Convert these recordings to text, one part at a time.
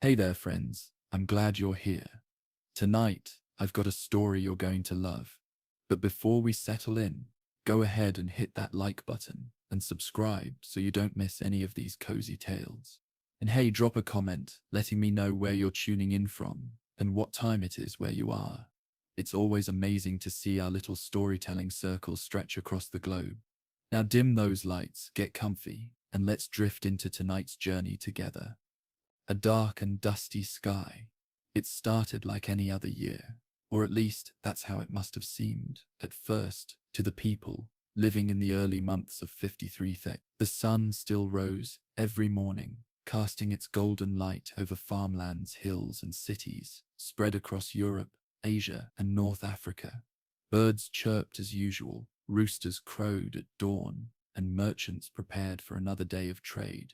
Hey there, friends. I'm glad you're here. Tonight, I've got a story you're going to love. But before we settle in, go ahead and hit that like button and subscribe so you don't miss any of these cozy tales. And hey, drop a comment letting me know where you're tuning in from and what time it is where you are. It's always amazing to see our little storytelling circle stretch across the globe. Now dim those lights, get comfy, and let's drift into tonight's journey together. A dark and dusty sky. It started like any other year, or at least that's how it must have seemed at first to the people living in the early months of 53 Thet. The sun still rose every morning, casting its golden light over farmlands, hills, and cities spread across Europe, Asia, and North Africa. Birds chirped as usual, roosters crowed at dawn, and merchants prepared for another day of trade.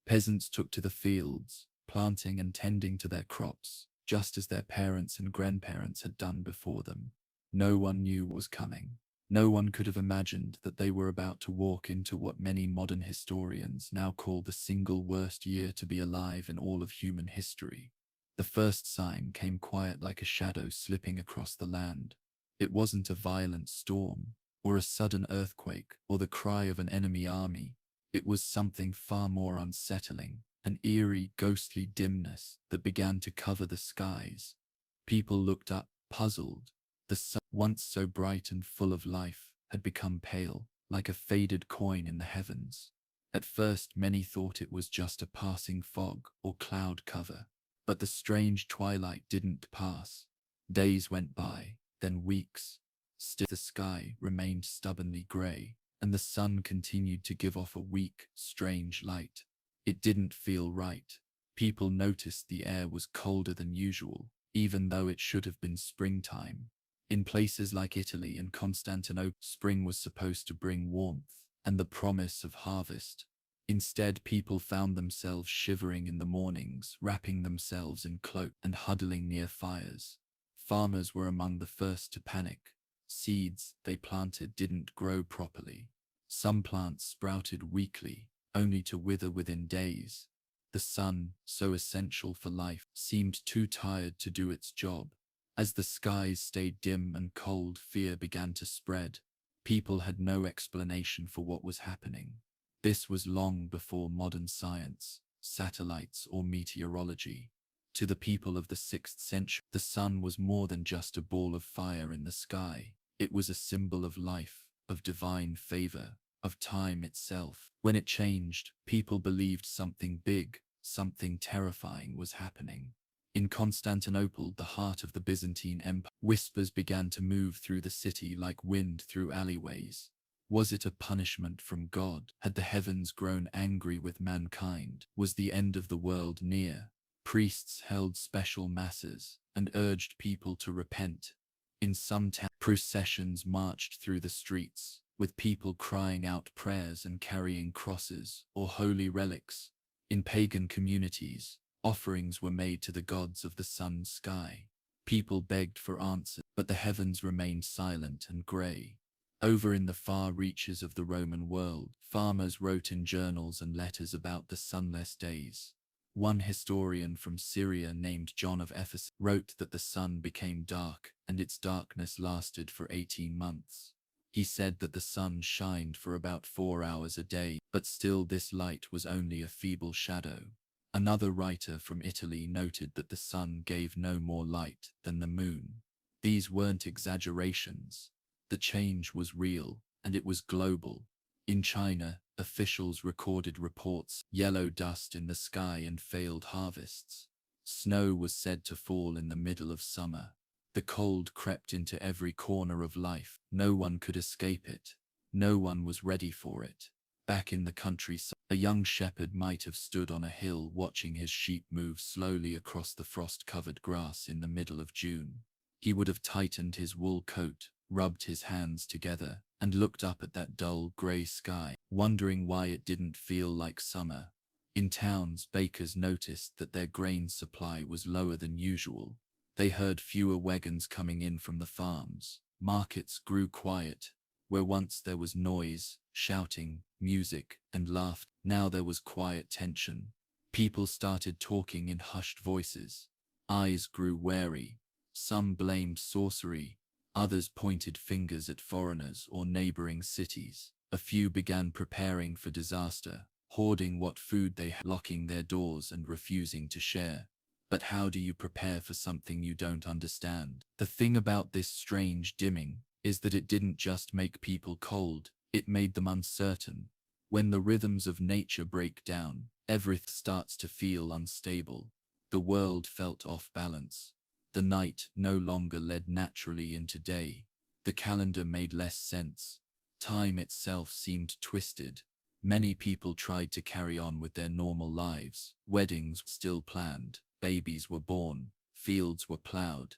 Peasants took to the fields, planting and tending to their crops, just as their parents and grandparents had done before them. No one knew what was coming. No one could have imagined that they were about to walk into what many modern historians now call the single worst year to be alive in all of human history. The first sign came quiet like a shadow slipping across the land. It wasn't a violent storm, or a sudden earthquake, or the cry of an enemy army. It was something far more unsettling, an eerie, ghostly dimness that began to cover the skies. People looked up, puzzled. The sun, once so bright and full of life, had become pale, like a faded coin in the heavens. At first, many thought it was just a passing fog or cloud cover, but the strange twilight didn't pass. Days went by, then weeks. Still the sky remained stubbornly grey, and the sun continued to give off a weak, strange light. It didn't feel right. People noticed the air was colder than usual, even though it should have been springtime. In places like Italy and Constantinople, spring was supposed to bring warmth and the promise of harvest. Instead, people found themselves shivering in the mornings, wrapping themselves in cloaks and huddling near fires. Farmers were among the first to panic. Seeds they planted didn't grow properly. Some plants sprouted weakly, only to wither within days. The sun, so essential for life, seemed too tired to do its job. As the skies stayed dim and cold, fear began to spread. People had no explanation for what was happening. This was long before modern science, satellites, or meteorology. To the people of the 6th century, the sun was more than just a ball of fire in the sky. It was a symbol of life, of divine favor, of time itself. When it changed, people believed something big, something terrifying was happening. In Constantinople, the heart of the Byzantine Empire, whispers began to move through the city like wind through alleyways. Was it a punishment from God? Had the heavens grown angry with mankind? Was the end of the world near? Priests held special masses and urged people to repent. In some towns, processions marched through the streets, with people crying out prayers and carrying crosses or holy relics. In pagan communities, offerings were made to the gods of the sun sky. People begged for answers, but the heavens remained silent and grey. Over in the far reaches of the Roman world, farmers wrote in journals and letters about the sunless days. One historian from Syria named John of Ephesus wrote that the sun became dark and its darkness lasted for 18 months. He said that the sun shined for about 4 hours a day, but still this light was only a feeble shadow. Another writer from Italy noted that the sun gave no more light than the moon. These weren't exaggerations. The change was real, and it was global. In China, officials recorded reports, yellow dust in the sky and failed harvests. Snow was said to fall in the middle of summer. The cold crept into every corner of life. No one could escape it. No one was ready for it. Back in the countryside, a young shepherd might have stood on a hill watching his sheep move slowly across the frost-covered grass in the middle of June. He would have tightened his wool coat, rubbed his hands together, and looked up at that dull grey sky, wondering why it didn't feel like summer. In towns, bakers noticed that their grain supply was lower than usual. They heard fewer wagons coming in from the farms. Markets grew quiet. Where once there was noise, shouting, music, and laughter, now there was quiet tension. People started talking in hushed voices. Eyes grew wary. Some blamed sorcery. Others pointed fingers at foreigners or neighboring cities. A few began preparing for disaster, hoarding what food they had, locking their doors and refusing to share. But how do you prepare for something you don't understand? The thing about this strange dimming is that it didn't just make people cold, it made them uncertain. When the rhythms of nature break down, everything starts to feel unstable. The world felt off balance. The night no longer led naturally into day. The calendar made less sense. Time itself seemed twisted. Many people tried to carry on with their normal lives. Weddings still planned, babies were born, fields were plowed.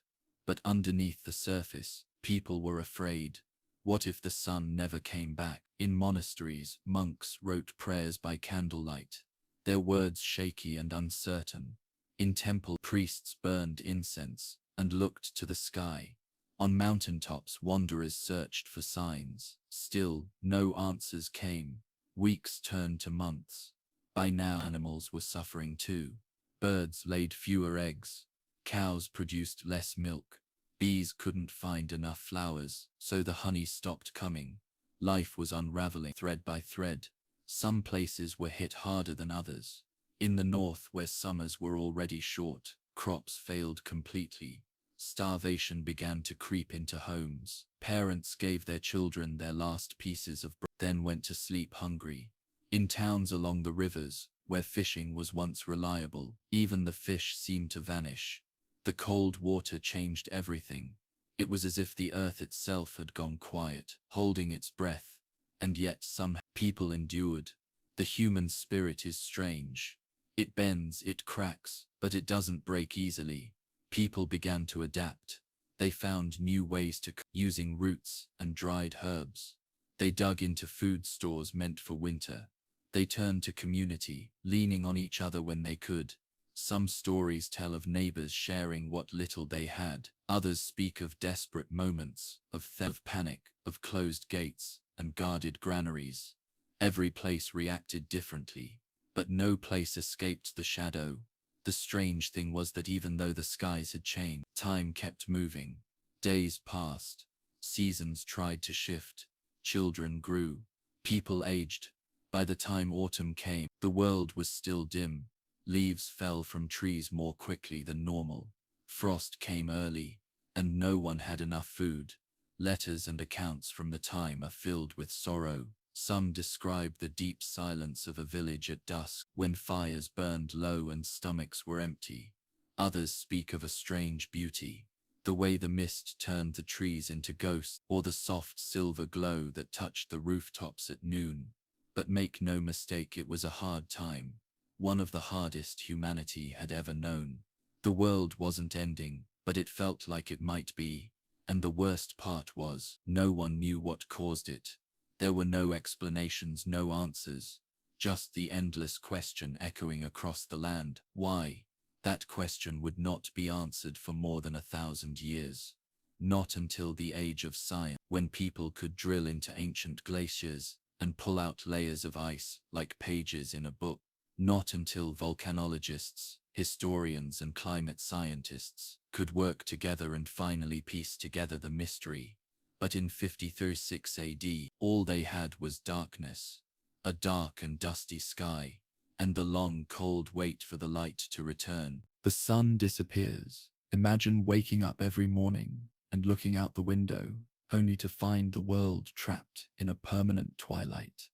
But underneath the surface, people were afraid. What if the sun never came back? In monasteries, monks wrote prayers by candlelight, their words shaky and uncertain. In temple, priests burned incense and looked to the sky. On mountaintops, wanderers searched for signs. Still, no answers came. Weeks turned to months. By now, animals were suffering too. Birds laid fewer eggs. Cows produced less milk. Bees couldn't find enough flowers, so the honey stopped coming. Life was unraveling thread by thread. Some places were hit harder than others. In the north, where summers were already short, crops failed completely. Starvation began to creep into homes. Parents gave their children their last pieces of bread, then went to sleep hungry. In towns along the rivers, where fishing was once reliable, even the fish seemed to vanish. The cold water changed everything. It was as if the earth itself had gone quiet, holding its breath. And yet some people endured. The human spirit is strange. It bends, it cracks, but it doesn't break easily. People began to adapt. They found new ways to cook, using roots and dried herbs. They dug into food stores meant for winter. They turned to community, leaning on each other when they could. Some stories tell of neighbors sharing what little they had. Others speak of desperate moments, of panic, of closed gates and guarded granaries. Every place reacted differently, but no place escaped the shadow. The strange thing was that even though the skies had changed, time kept moving. Days passed. Seasons tried to shift. Children grew. People aged. By the time autumn came, the world was still dim. Leaves fell from trees more quickly than normal. Frost came early, and no one had enough food. Letters and accounts from the time are filled with sorrow. Some describe the deep silence of a village at dusk, when fires burned low and stomachs were empty. Others speak of a strange beauty, the way the mist turned the trees into ghosts, or the soft silver glow that touched the rooftops at noon. But make no mistake, it was a hard time, one of the hardest humanity had ever known. The world wasn't ending, but it felt like it might be. And the worst part was, no one knew what caused it. There were no explanations, no answers, just the endless question echoing across the land. Why? That question would not be answered for more than 1,000 years. Not until the age of science, when people could drill into ancient glaciers and pull out layers of ice like pages in a book. Not until volcanologists, historians and climate scientists could work together and finally piece together the mystery. But in 5036 AD, all they had was darkness, a dark and dusty sky, and the long cold wait for the light to return. The sun disappears. Imagine waking up every morning and looking out the window, only to find the world trapped in a permanent twilight.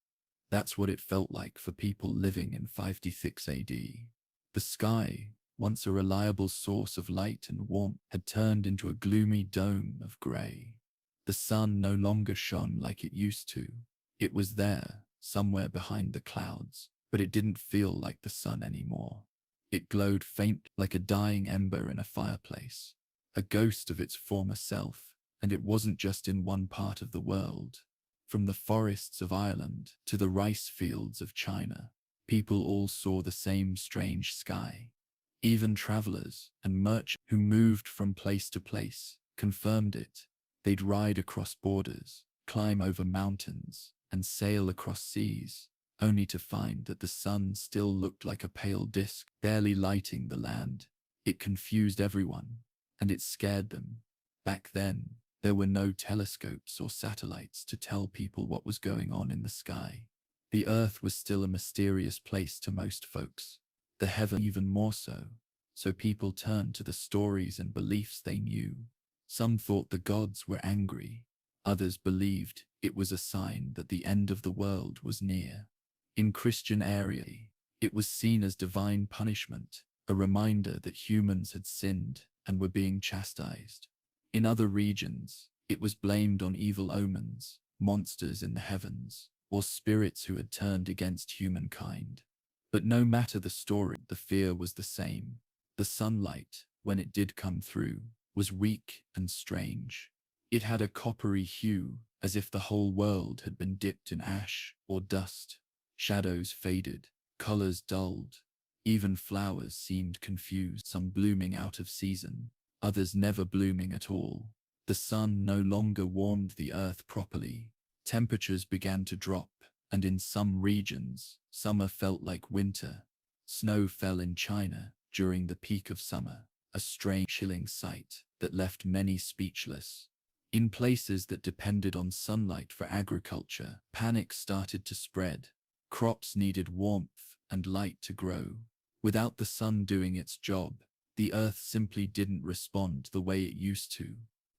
That's what it felt like for people living in 56 AD. The sky, once a reliable source of light and warmth, had turned into a gloomy dome of grey. The sun no longer shone like it used to. It was there, somewhere behind the clouds, but it didn't feel like the sun anymore. It glowed faint, like a dying ember in a fireplace, a ghost of its former self, and it wasn't just in one part of the world. From the forests of Ireland to the rice fields of China, people all saw the same strange sky. Even travelers and merchants who moved from place to place confirmed it. They'd ride across borders, climb over mountains, and sail across seas, only to find that the sun still looked like a pale disk, barely lighting the land. It confused everyone, and it scared them. Back then, there were no telescopes or satellites to tell people what was going on in the sky. The earth was still a mysterious place to most folks, the heaven even more so. So people turned to the stories and beliefs they knew. Some thought the gods were angry. Others believed it was a sign that the end of the world was near. In Christian area, it was seen as divine punishment, a reminder that humans had sinned and were being chastised. In other regions, it was blamed on evil omens, monsters in the heavens, or spirits who had turned against humankind. But no matter the story, the fear was the same. The sunlight, when it did come through, was weak and strange. It had a coppery hue, as if the whole world had been dipped in ash or dust. Shadows faded, colors dulled. Even flowers seemed confused, some blooming out of season, others never blooming at all. The sun no longer warmed the earth properly. Temperatures began to drop, and in some regions, summer felt like winter. Snow fell in China during the peak of summer, a strange, chilling sight that left many speechless. In places that depended on sunlight for agriculture, panic started to spread. Crops needed warmth and light to grow. Without the sun doing its job, the earth simply didn't respond the way it used to.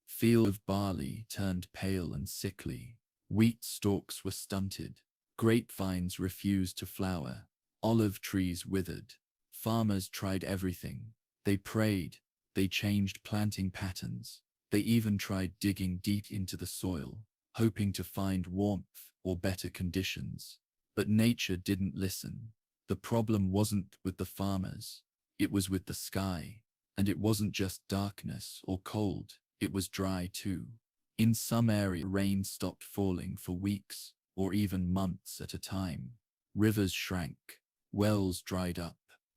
Fields of barley turned pale and sickly. Wheat stalks were stunted. Grapevines refused to flower. Olive trees withered. Farmers tried everything. They prayed. They changed planting patterns. They even tried digging deep into the soil, hoping to find warmth or better conditions. But nature didn't listen. The problem wasn't with the farmers. It was with the sky. And it wasn't just darkness or cold. It was dry too. In some areas, rain stopped falling for weeks or even months at a time. Rivers shrank. Wells dried up.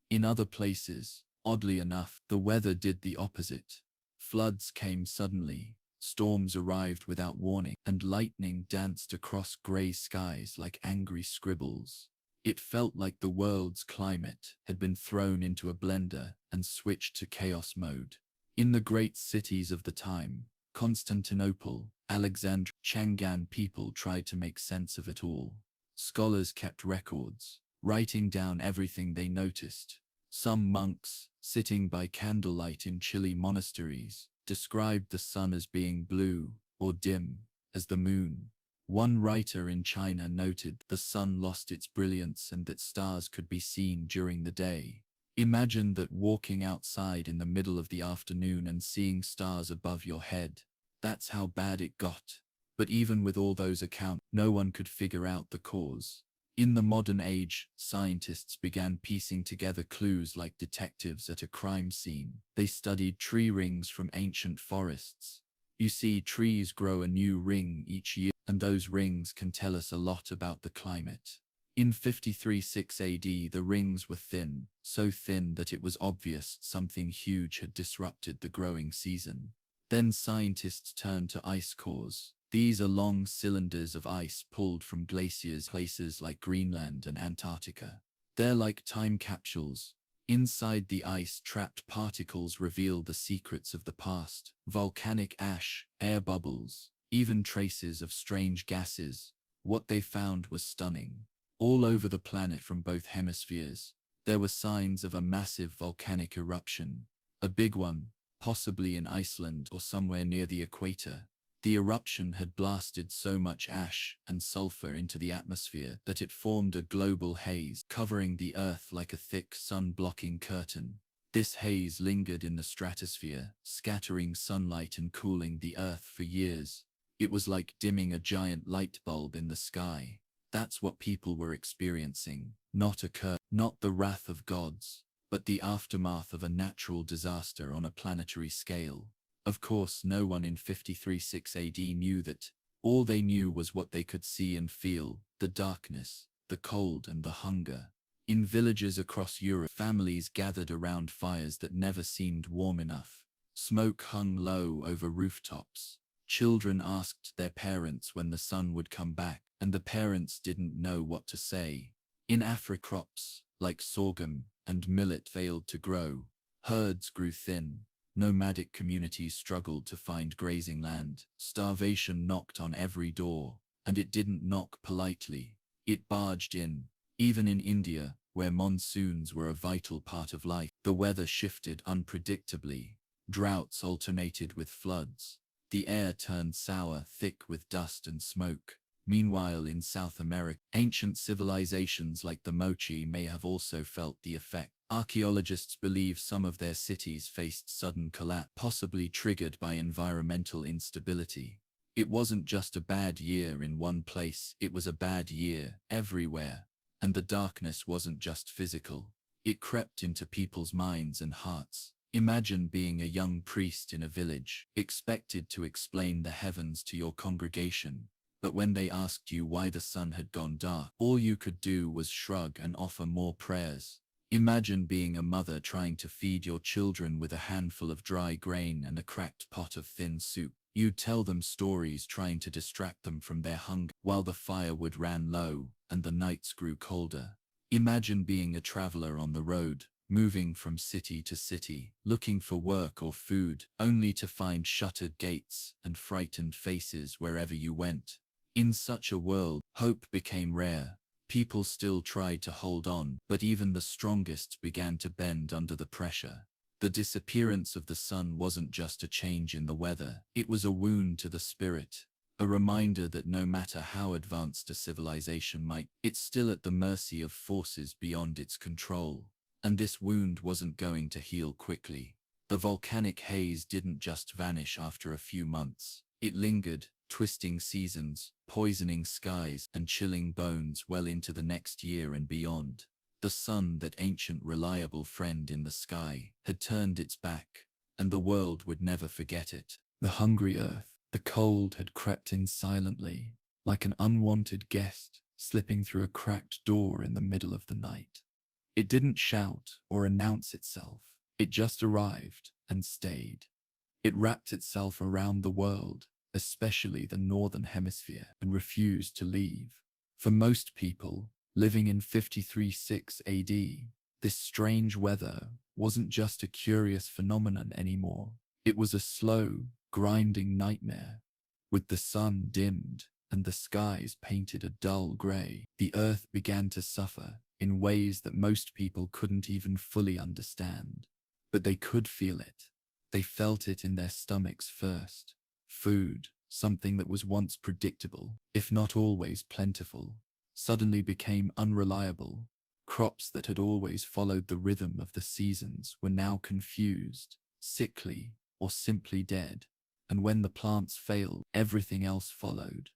In other places, oddly enough, the weather did the opposite. Floods came suddenly, storms arrived without warning, and lightning danced across grey skies like angry scribbles. It felt like the world's climate had been thrown into a blender and switched to chaos mode. In the great cities of the time, Constantinople, Alexandria, Chang'an, people tried to make sense of it all. Scholars kept records, writing down everything they noticed. Some monks, sitting by candlelight in chilly monasteries, described the sun as being blue, or dim, as the moon. One writer in China noted the sun lost its brilliance and that stars could be seen during the day. Imagine that, walking outside in the middle of the afternoon and seeing stars above your head. That's how bad it got. But even with all those accounts, no one could figure out the cause. In the modern age, scientists began piecing together clues like detectives at a crime scene. They studied tree rings from ancient forests. You see, trees grow a new ring each year, and those rings can tell us a lot about the climate. In 53-6 AD, the rings were thin, so thin that it was obvious something huge had disrupted the growing season. Then scientists turned to ice cores. These are long cylinders of ice pulled from glaciers, places like Greenland and Antarctica. They're like time capsules. Inside the ice, trapped particles reveal the secrets of the past: volcanic ash, air bubbles, even traces of strange gases. What they found was stunning. All over the planet from both hemispheres, there were signs of a massive volcanic eruption. A big one, possibly in Iceland or somewhere near the equator. The eruption had blasted so much ash and sulfur into the atmosphere that it formed a global haze, covering the Earth like a thick sun-blocking curtain. This haze lingered in the stratosphere, scattering sunlight and cooling the Earth for years. It was like dimming a giant light bulb in the sky. That's what people were experiencing, not a curse, not the wrath of gods, but the aftermath of a natural disaster on a planetary scale. Of course, no one in 53-6 AD knew that. All they knew was what they could see and feel: the darkness, the cold, and the hunger. In villages across Europe, families gathered around fires that never seemed warm enough. Smoke hung low over rooftops. Children asked their parents when the sun would come back, and the parents didn't know what to say. In Africa, crops like sorghum and millet failed to grow. Herds grew thin. Nomadic communities struggled to find grazing land. Starvation knocked on every door, and it didn't knock politely. It barged in. Even in India, where monsoons were a vital part of life, the weather shifted unpredictably. Droughts alternated with floods. The air turned sour, thick with dust and smoke. Meanwhile, in South America, ancient civilizations like the Mochi may have also felt the effect. Archaeologists believe some of their cities faced sudden collapse, possibly triggered by environmental instability. It wasn't just a bad year in one place, it was a bad year everywhere. And the darkness wasn't just physical. It crept into people's minds and hearts. Imagine being a young priest in a village, expected to explain the heavens to your congregation. But when they asked you why the sun had gone dark, all you could do was shrug and offer more prayers. Imagine being a mother trying to feed your children with a handful of dry grain and a cracked pot of thin soup. You'd tell them stories trying to distract them from their hunger while the firewood ran low and the nights grew colder. Imagine being a traveler on the road, moving from city to city, looking for work or food, only to find shuttered gates and frightened faces wherever you went. In such a world, hope became rare. People still tried to hold on, but even the strongest began to bend under the pressure. The disappearance of the sun wasn't just a change in the weather, it was a wound to the spirit, a reminder that no matter how advanced a civilization might, it's still at the mercy of forces beyond its control. And this wound wasn't going to heal quickly. The volcanic haze didn't just vanish after a few months. It lingered, twisting seasons, poisoning skies, and chilling bones well into the next year and beyond. The sun, that ancient reliable friend in the sky, had turned its back, and the world would never forget it. The hungry earth, the cold had crept in silently, like an unwanted guest slipping through a cracked door in the middle of the night. It didn't shout or announce itself, it just arrived and stayed. It wrapped itself around the world, especially the northern hemisphere, and refused to leave. For most people, living in 53-6 AD, this strange weather wasn't just a curious phenomenon anymore. It was a slow, grinding nightmare. With the sun dimmed and the skies painted a dull grey, the earth began to suffer in ways that most people couldn't even fully understand. But they could feel it. They felt it in their stomachs first. Food, something that was once predictable, if not always plentiful, suddenly became unreliable. Crops that had always followed the rhythm of the seasons were now confused, sickly, or simply dead. And when the plants failed, everything else followed.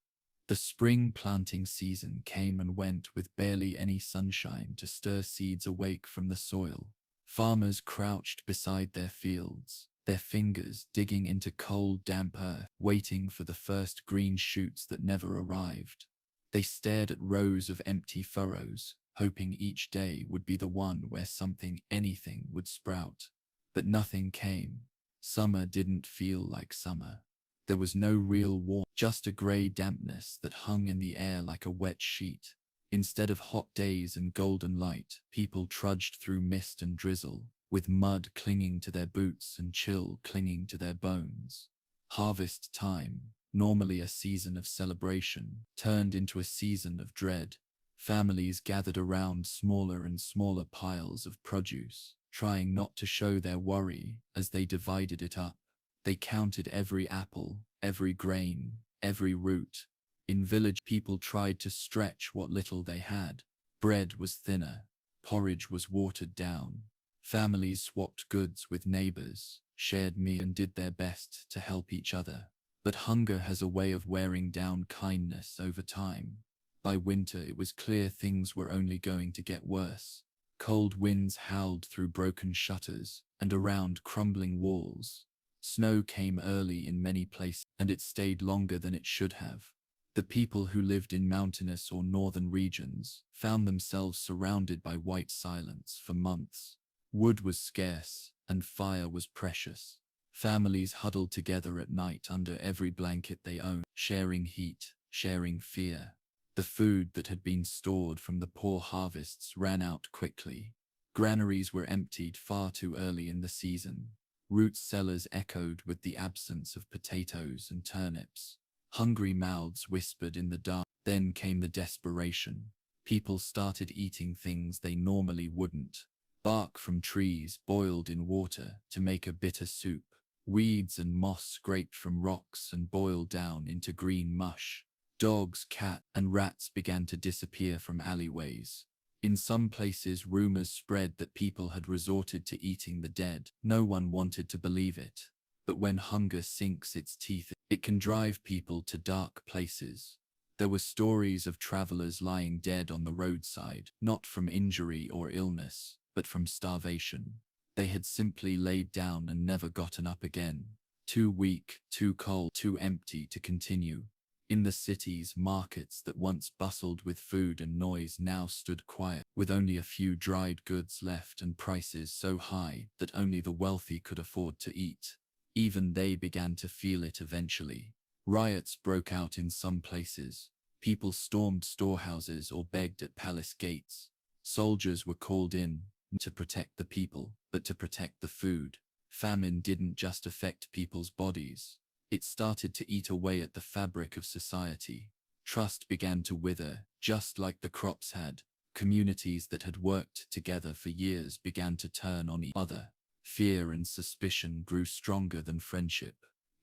The spring planting season came and went with barely any sunshine to stir seeds awake from the soil. Farmers crouched beside their fields, their fingers digging into cold, damp earth, waiting for the first green shoots that never arrived. They stared at rows of empty furrows, hoping each day would be the one where anything would sprout. But nothing came. Summer didn't feel like summer. There was no real warmth, just a grey dampness that hung in the air like a wet sheet. Instead of hot days and golden light, people trudged through mist and drizzle, with mud clinging to their boots and chill clinging to their bones. Harvest time, normally a season of celebration, turned into a season of dread. Families gathered around smaller and smaller piles of produce, trying not to show their worry as they divided it up. They counted every apple, every grain, every root. In village, people tried to stretch what little they had. Bread was thinner, porridge was watered down. Families swapped goods with neighbors, shared meals, and did their best to help each other. But hunger has a way of wearing down kindness over time. By winter, it was clear things were only going to get worse. Cold winds howled through broken shutters and around crumbling walls. Snow came early in many places, and it stayed longer than it should have. The people who lived in mountainous or northern regions found themselves surrounded by white silence for months. Wood was scarce, and fire was precious. Families huddled together at night under every blanket they owned, sharing heat, sharing fear. The food that had been stored from the poor harvests ran out quickly. Granaries were emptied far too early in the season. Root cellars echoed with the absence of potatoes and turnips. Hungry mouths whispered in the dark. Then came the desperation. People started eating things they normally wouldn't. Bark from trees boiled in water to make a bitter soup. Weeds and moss scraped from rocks and boiled down into green mush. Dogs, cats, and rats began to disappear from alleyways. In some places, rumors spread that people had resorted to eating the dead. No one wanted to believe it. But when hunger sinks its teeth, it can drive people to dark places. There were stories of travelers lying dead on the roadside, not from injury or illness, but from starvation. They had simply laid down and never gotten up again. Too weak, too cold, too empty to continue. In the cities, markets that once bustled with food and noise now stood quiet, with only a few dried goods left and prices so high that only the wealthy could afford to eat. Even they began to feel it eventually. Riots broke out in some places. People stormed storehouses or begged at palace gates. Soldiers were called in, not to protect the people, but to protect the food. Famine didn't just affect people's bodies. It started to eat away at the fabric of society. Trust began to wither, just like the crops had. Communities that had worked together for years began to turn on each other. Fear and suspicion grew stronger than friendship.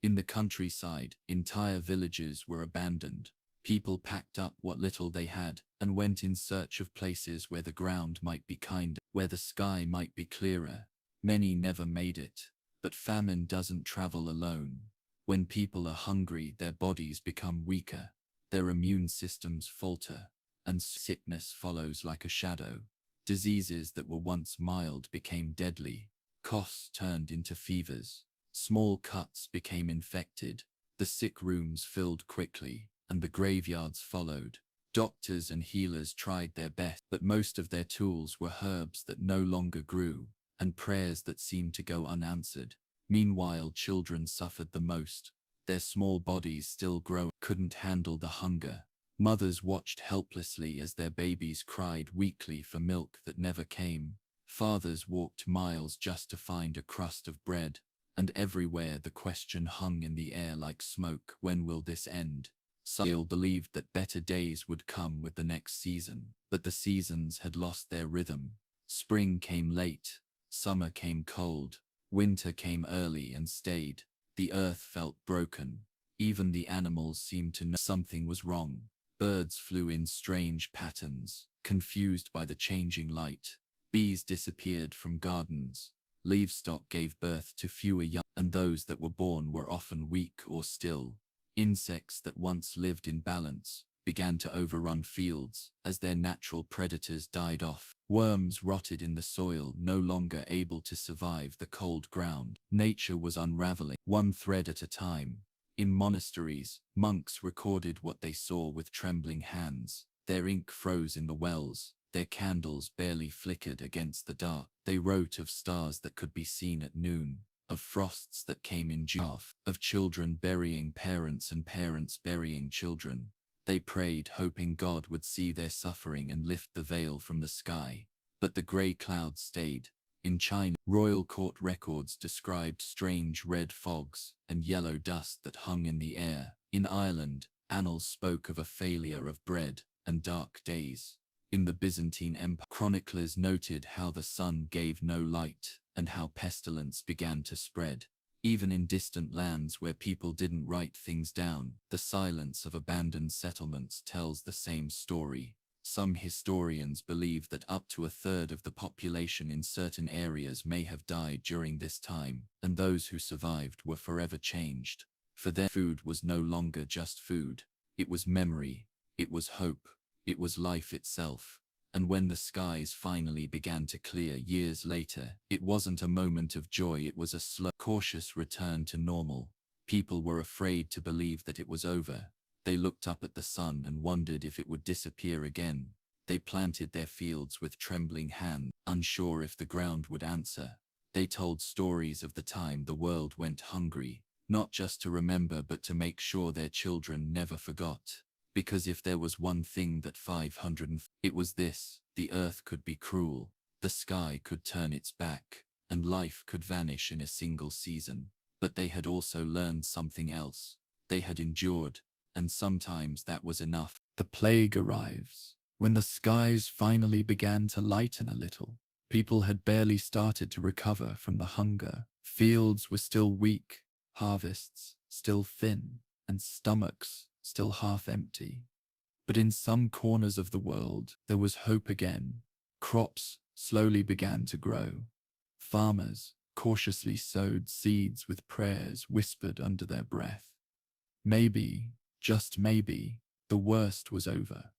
In the countryside, entire villages were abandoned. People packed up what little they had and went in search of places where the ground might be kinder, where the sky might be clearer. Many never made it, but famine doesn't travel alone. When people are hungry, their bodies become weaker, their immune systems falter, and sickness follows like a shadow. Diseases that were once mild became deadly. Coughs turned into fevers. Small cuts became infected. The sick rooms filled quickly, and the graveyards followed. Doctors and healers tried their best, but most of their tools were herbs that no longer grew, and prayers that seemed to go unanswered. Meanwhile, children suffered the most. Their small bodies, still growing, couldn't handle the hunger. Mothers watched helplessly as their babies cried weakly for milk that never came. Fathers walked miles just to find a crust of bread. And everywhere the question hung in the air like smoke: when will this end? Some believed that better days would come with the next season, but the seasons had lost their rhythm. Spring came late, summer came cold, winter came early and stayed. The earth felt broken. Even the animals seemed to know something was wrong. Birds flew in strange patterns, confused by the changing light. Bees disappeared from gardens. Livestock gave birth to fewer young, and those that were born were often weak or still. Insects that once lived in balance began to overrun fields as their natural predators died off. Worms rotted in the soil, no longer able to survive the cold ground. Nature was unraveling, one thread at a time. In monasteries, monks recorded what they saw with trembling hands. Their ink froze in the wells. Their candles barely flickered against the dark. They wrote of stars that could be seen at noon, of frosts that came in June, of children burying parents and parents burying children. They prayed, hoping God would see their suffering and lift the veil from the sky. But the grey clouds stayed. In China, royal court records described strange red fogs and yellow dust that hung in the air. In Ireland, annals spoke of a failure of bread and dark days. In the Byzantine Empire, chroniclers noted how the sun gave no light and how pestilence began to spread. Even in distant lands where people didn't write things down, the silence of abandoned settlements tells the same story. Some historians believe that up to a third of the population in certain areas may have died during this time, and those who survived were forever changed. For them, food was no longer just food. It was memory. It was hope. It was life itself. And when the skies finally began to clear years later, it wasn't a moment of joy, it was a slow, cautious return to normal. People were afraid to believe that it was over. They looked up at the sun and wondered if it would disappear again. They planted their fields with trembling hands, unsure if the ground would answer. They told stories of the time the world went hungry, not just to remember but to make sure their children never forgot. Because if there was one thing that it was this: the earth could be cruel, the sky could turn its back, and life could vanish in a single season. But they had also learned something else. They had endured, and sometimes that was enough. The plague arrives. When the skies finally began to lighten a little, people had barely started to recover from the hunger. Fields were still weak, harvests still thin, and stomachs still half empty. But in some corners of the world, there was hope again. Crops slowly began to grow. Farmers cautiously sowed seeds with prayers whispered under their breath. Maybe, just maybe, the worst was over.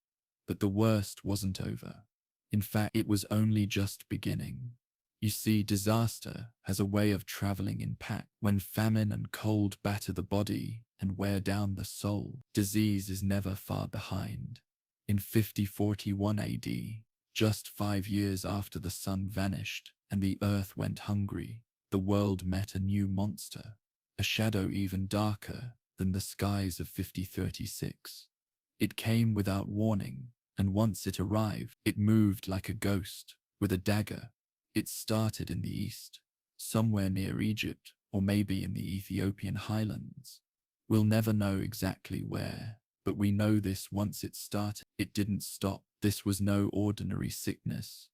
But the worst wasn't over. In fact, it was only just beginning. You see, disaster has a way of traveling in packs. When famine and cold batter the body and wear down the soul, disease is never far behind. In 5041 AD, just 5 years after the sun vanished and the earth went hungry, the world met a new monster, a shadow even darker than the skies of 5036. It came without warning, and once it arrived, it moved like a ghost, with a dagger. It started in the east, somewhere near Egypt, or maybe in the Ethiopian highlands. We'll never know exactly where, but we know this: once it started, it didn't stop. This was no ordinary sickness.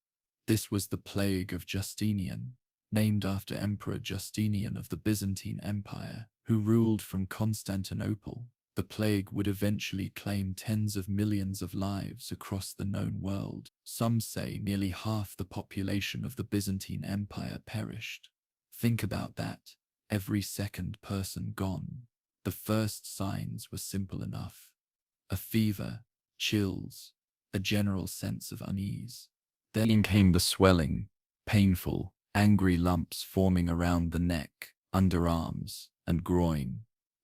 This was the plague of Justinian, named after Emperor Justinian of the Byzantine Empire, who ruled from Constantinople. The plague would eventually claim tens of millions of lives across the known world. Some say nearly half the population of the Byzantine Empire perished. Think about that. Every second person gone. The first signs were simple enough. A fever, chills, a general sense of unease. Then came the swelling, painful, angry lumps forming around the neck, underarms, and groin.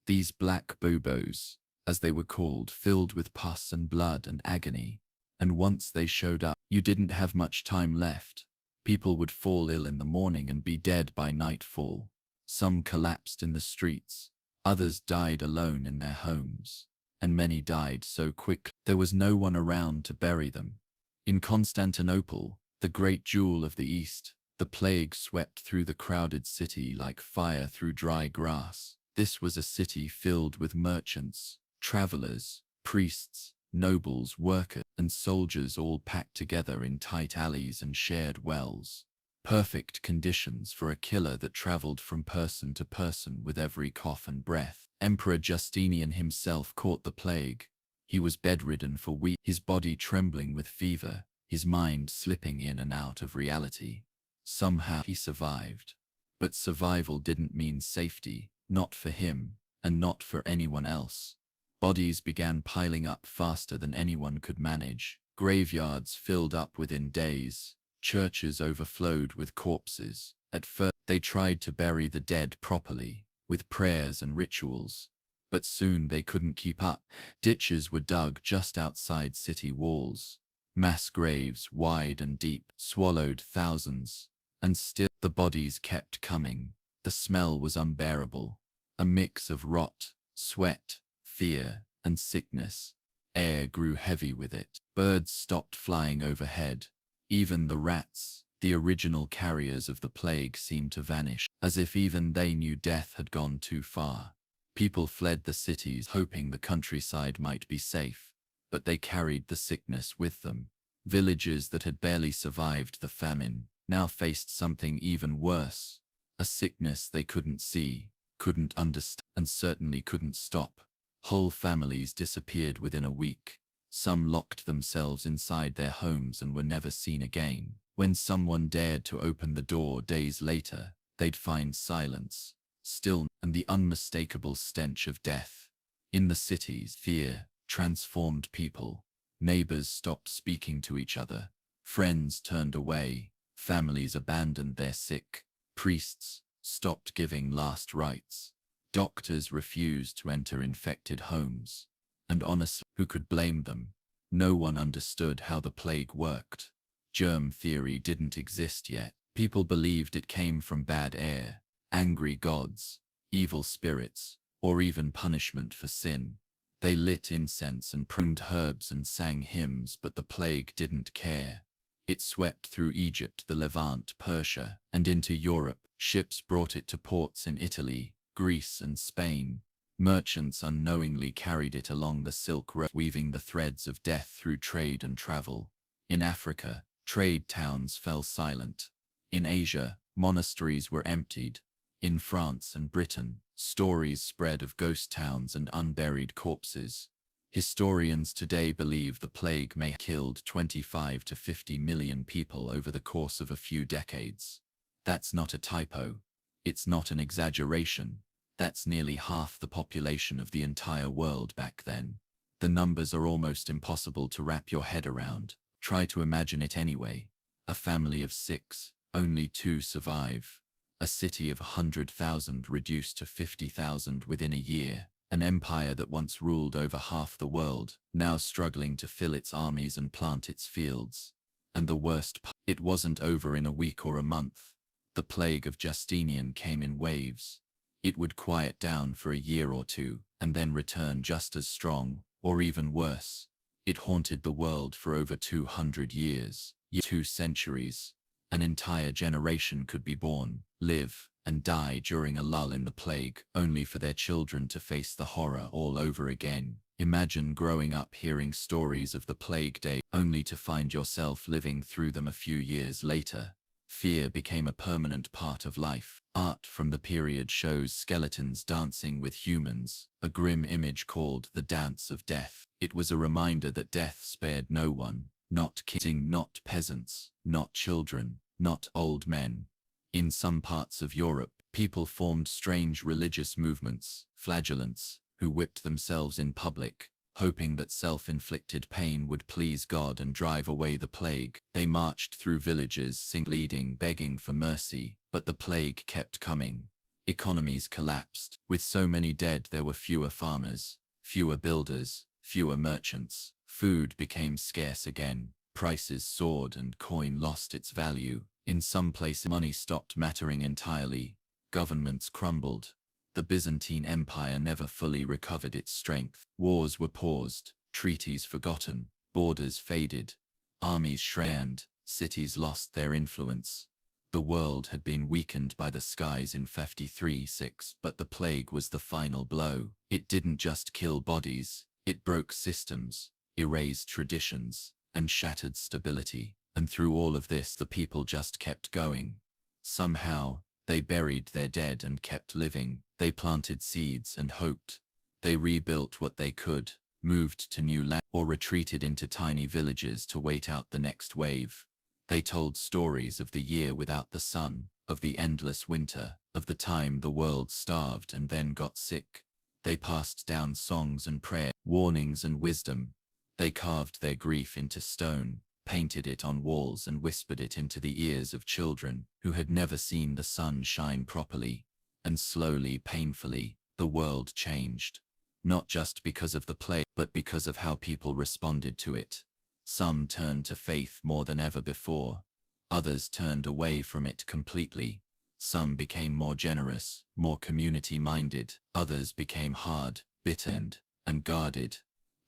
These black buboes, as they were called, filled with pus and blood and agony. And once they showed up, you didn't have much time left. People would fall ill in the morning and be dead by nightfall. Some collapsed in the streets, others died alone in their homes, and many died so quick there was no one around to bury them. In Constantinople, the great jewel of the East, the plague swept through the crowded city like fire through dry grass. This was a city filled with merchants, travelers, priests, nobles, workers, and soldiers, all packed together in tight alleys and shared wells. Perfect conditions for a killer that traveled from person to person with every cough and breath. Emperor Justinian himself caught the plague. He was bedridden for weeks, his body trembling with fever, his mind slipping in and out of reality. Somehow he survived. But survival didn't mean safety. Not for him, and not for anyone else. Bodies began piling up faster than anyone could manage. Graveyards filled up within days. Churches overflowed with corpses. At first, they tried to bury the dead properly, with prayers and rituals. But soon they couldn't keep up. Ditches were dug just outside city walls. Mass graves, wide and deep, swallowed thousands. And still the bodies kept coming. The smell was unbearable, a mix of rot, sweat, fear, and sickness. Air grew heavy with it. Birds stopped flying overhead. Even the rats, the original carriers of the plague, seemed to vanish, as if even they knew death had gone too far. People fled the cities, hoping the countryside might be safe, but they carried the sickness with them. Villages that had barely survived the famine now faced something even worse. A sickness they couldn't see, couldn't understand, and certainly couldn't stop. Whole families disappeared within a week. Some locked themselves inside their homes and were never seen again. When someone dared to open the door days later, they'd find silence, stillness, and the unmistakable stench of death. In the cities, fear transformed people. Neighbors stopped speaking to each other. Friends turned away. Families abandoned their sick. Priests stopped giving last rites. Doctors refused to enter infected homes. And honestly, who could blame them? No one understood how the plague worked. Germ theory didn't exist yet. People believed it came from bad air, angry gods, evil spirits, or even punishment for sin. They lit incense and pruned herbs and sang hymns, but the plague didn't care. It swept through Egypt, the Levant, Persia, and into Europe. Ships brought it to ports in Italy, Greece, and Spain. Merchants unknowingly carried it along the Silk Road, weaving the threads of death through trade and travel. In Africa, trade towns fell silent. In Asia, monasteries were emptied. In France and Britain, stories spread of ghost towns and unburied corpses. Historians today believe the plague may have killed 25 to 50 million people over the course of a few decades. That's not a typo. It's not an exaggeration. That's nearly half the population of the entire world back then. The numbers are almost impossible to wrap your head around. Try to imagine it anyway. A family of 6, only 2 survive. A city of 100,000 reduced to 50,000 within a year. An empire that once ruled over half the world, now struggling to fill its armies and plant its fields. And the worst part, it wasn't over in a week or a month. The plague of Justinian came in waves. It would quiet down for a year or two, and then return just as strong, or even worse. It haunted the world for over 200 years, 2 centuries. An entire generation could be born, live, and die during a lull in the plague, only for their children to face the horror all over again. Imagine growing up hearing stories of the plague day, only to find yourself living through them a few years later. Fear became a permanent part of life. Art from the period shows skeletons dancing with humans, a grim image called the Dance of Death. It was a reminder that death spared no one, not kids, not peasants, not children, not old men. In some parts of Europe, people formed strange religious movements, flagellants, who whipped themselves in public, hoping that self-inflicted pain would please God and drive away the plague. They marched through villages, bleeding, begging for mercy, but the plague kept coming. Economies collapsed. With so many dead, there were fewer farmers, fewer builders, fewer merchants. Food became scarce again. Prices soared and coin lost its value. In some places, money stopped mattering entirely. Governments crumbled. The Byzantine Empire never fully recovered its strength. Wars were paused, treaties forgotten, borders faded, armies shrank, cities lost their influence. The world had been weakened by the skies in 53-6, but the plague was the final blow. It didn't just kill bodies, it broke systems, erased traditions, and shattered stability. And through all of this, the people just kept going. Somehow, they buried their dead and kept living. They planted seeds and hoped. They rebuilt what they could, moved to new land, or retreated into tiny villages to wait out the next wave. They told stories of the year without the sun, of the endless winter, of the time the world starved and then got sick. They passed down songs and prayer, warnings and wisdom. They carved their grief into stone, painted it on walls, and whispered it into the ears of children who had never seen the sun shine properly. And slowly, painfully, the world changed. Not just because of the plague, but because of how people responded to it. Some turned to faith more than ever before. Others turned away from it completely. Some became more generous, more community-minded. Others became hard, bitter, and guarded.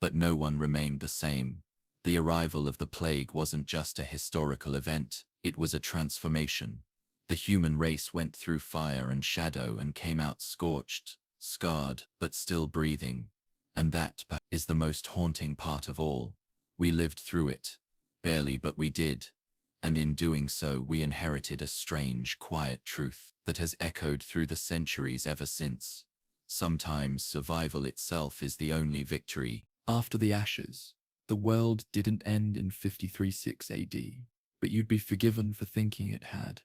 But no one remained the same. The arrival of the plague wasn't just a historical event, it was a transformation. The human race went through fire and shadow and came out scorched, scarred, but still breathing. And that is the most haunting part of all. We lived through it. Barely, but we did. And in doing so, we inherited a strange, quiet truth that has echoed through the centuries ever since. Sometimes survival itself is the only victory. After the ashes, the world didn't end in 53-6 AD, but you'd be forgiven for thinking it had.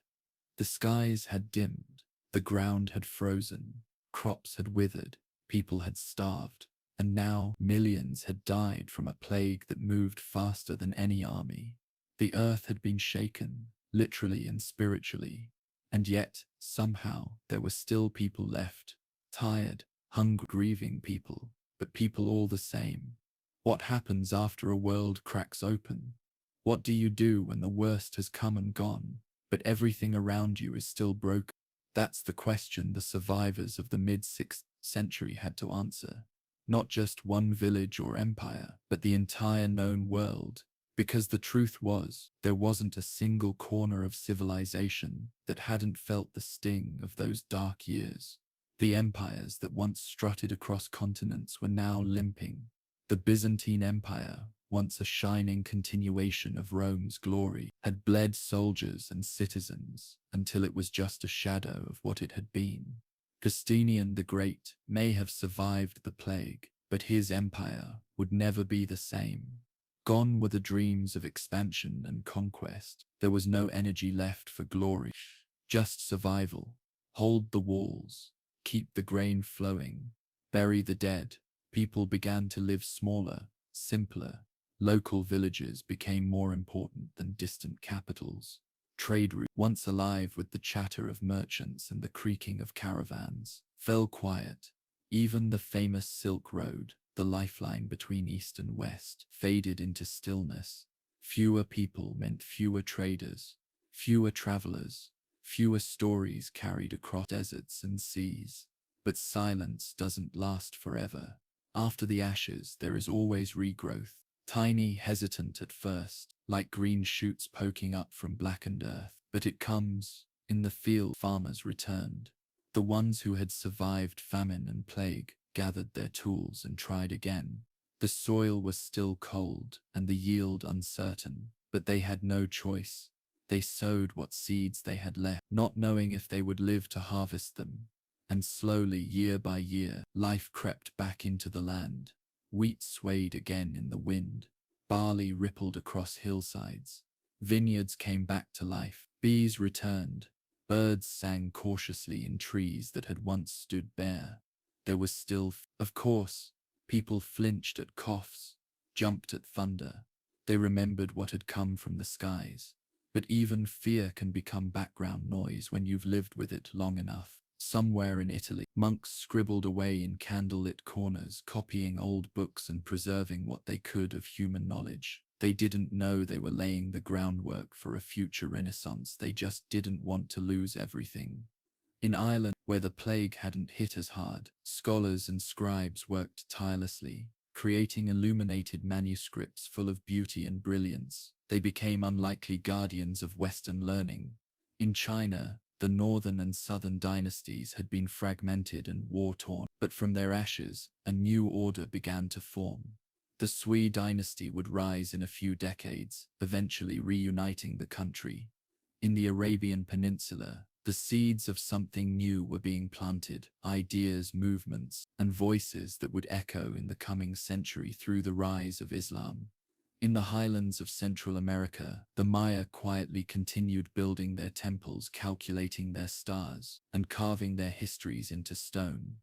The skies had dimmed, the ground had frozen, crops had withered, people had starved, and now millions had died from a plague that moved faster than any army. The earth had been shaken, literally and spiritually, and yet, somehow, there were still people left, tired, hungry, grieving people, but people all the same. What happens after a world cracks open? What do you do when the worst has come and gone, but everything around you is still broken? That's the question the survivors of the mid-6th century had to answer. not just one village or empire, but the entire known world. Because the truth was, there wasn't a single corner of civilization that hadn't felt the sting of those dark years. The empires that once strutted across continents were now limping. The Byzantine Empire, once a shining continuation of Rome's glory, had bled soldiers and citizens until it was just a shadow of what it had been. Justinian the Great may have survived the plague, but his empire would never be the same. Gone were the dreams of expansion and conquest. There was no energy left for glory, just survival. Hold the walls, keep the grain flowing, bury the dead. People began to live smaller, simpler. Local villages became more important than distant capitals. Trade routes, once alive with the chatter of merchants and the creaking of caravans, fell quiet. Even the famous Silk Road, the lifeline between East and West, faded into stillness. Fewer people meant fewer traders, fewer travelers, fewer stories carried across deserts and seas. But silence doesn't last forever. After the ashes, there is always regrowth. Tiny, hesitant at first, like green shoots poking up from blackened earth. But it comes. In the field, farmers returned. The ones who had survived famine and plague gathered their tools and tried again. The soil was still cold and the yield uncertain, but they had no choice. They sowed what seeds they had left, not knowing if they would live to harvest them. And slowly, year by year, life crept back into the land. Wheat swayed again in the wind. Barley rippled across hillsides. Vineyards came back to life. Bees returned. Birds sang cautiously in trees that had once stood bare. There was still, of course, people flinched at coughs, jumped at thunder. They remembered what had come from the skies. But even fear can become background noise when you've lived with it long enough. Somewhere in Italy, monks scribbled away in candlelit corners, copying old books and preserving what they could of human knowledge. They didn't know they were laying the groundwork for a future renaissance. They just didn't want to lose everything. In Ireland, where the plague hadn't hit as hard, scholars and scribes worked tirelessly, creating illuminated manuscripts full of beauty and brilliance. They became unlikely guardians of Western learning. In China, the northern and southern dynasties had been fragmented and war-torn, but from their ashes, a new order began to form. The Sui dynasty would rise in a few decades, eventually reuniting the country. In the Arabian Peninsula, the seeds of something new were being planted, ideas, movements, and voices that would echo in the coming century through the rise of Islam. In the highlands of Central America, the Maya quietly continued building their temples, calculating their stars, and carving their histories into stone.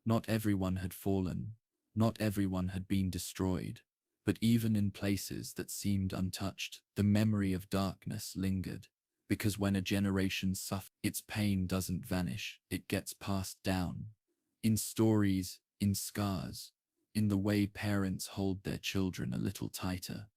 Not everyone had fallen, not everyone had been destroyed, but even in places that seemed untouched, the memory of darkness lingered. Because when a generation suffers, its pain doesn't vanish, it gets passed down. In stories, in scars, in the way parents hold their children a little tighter,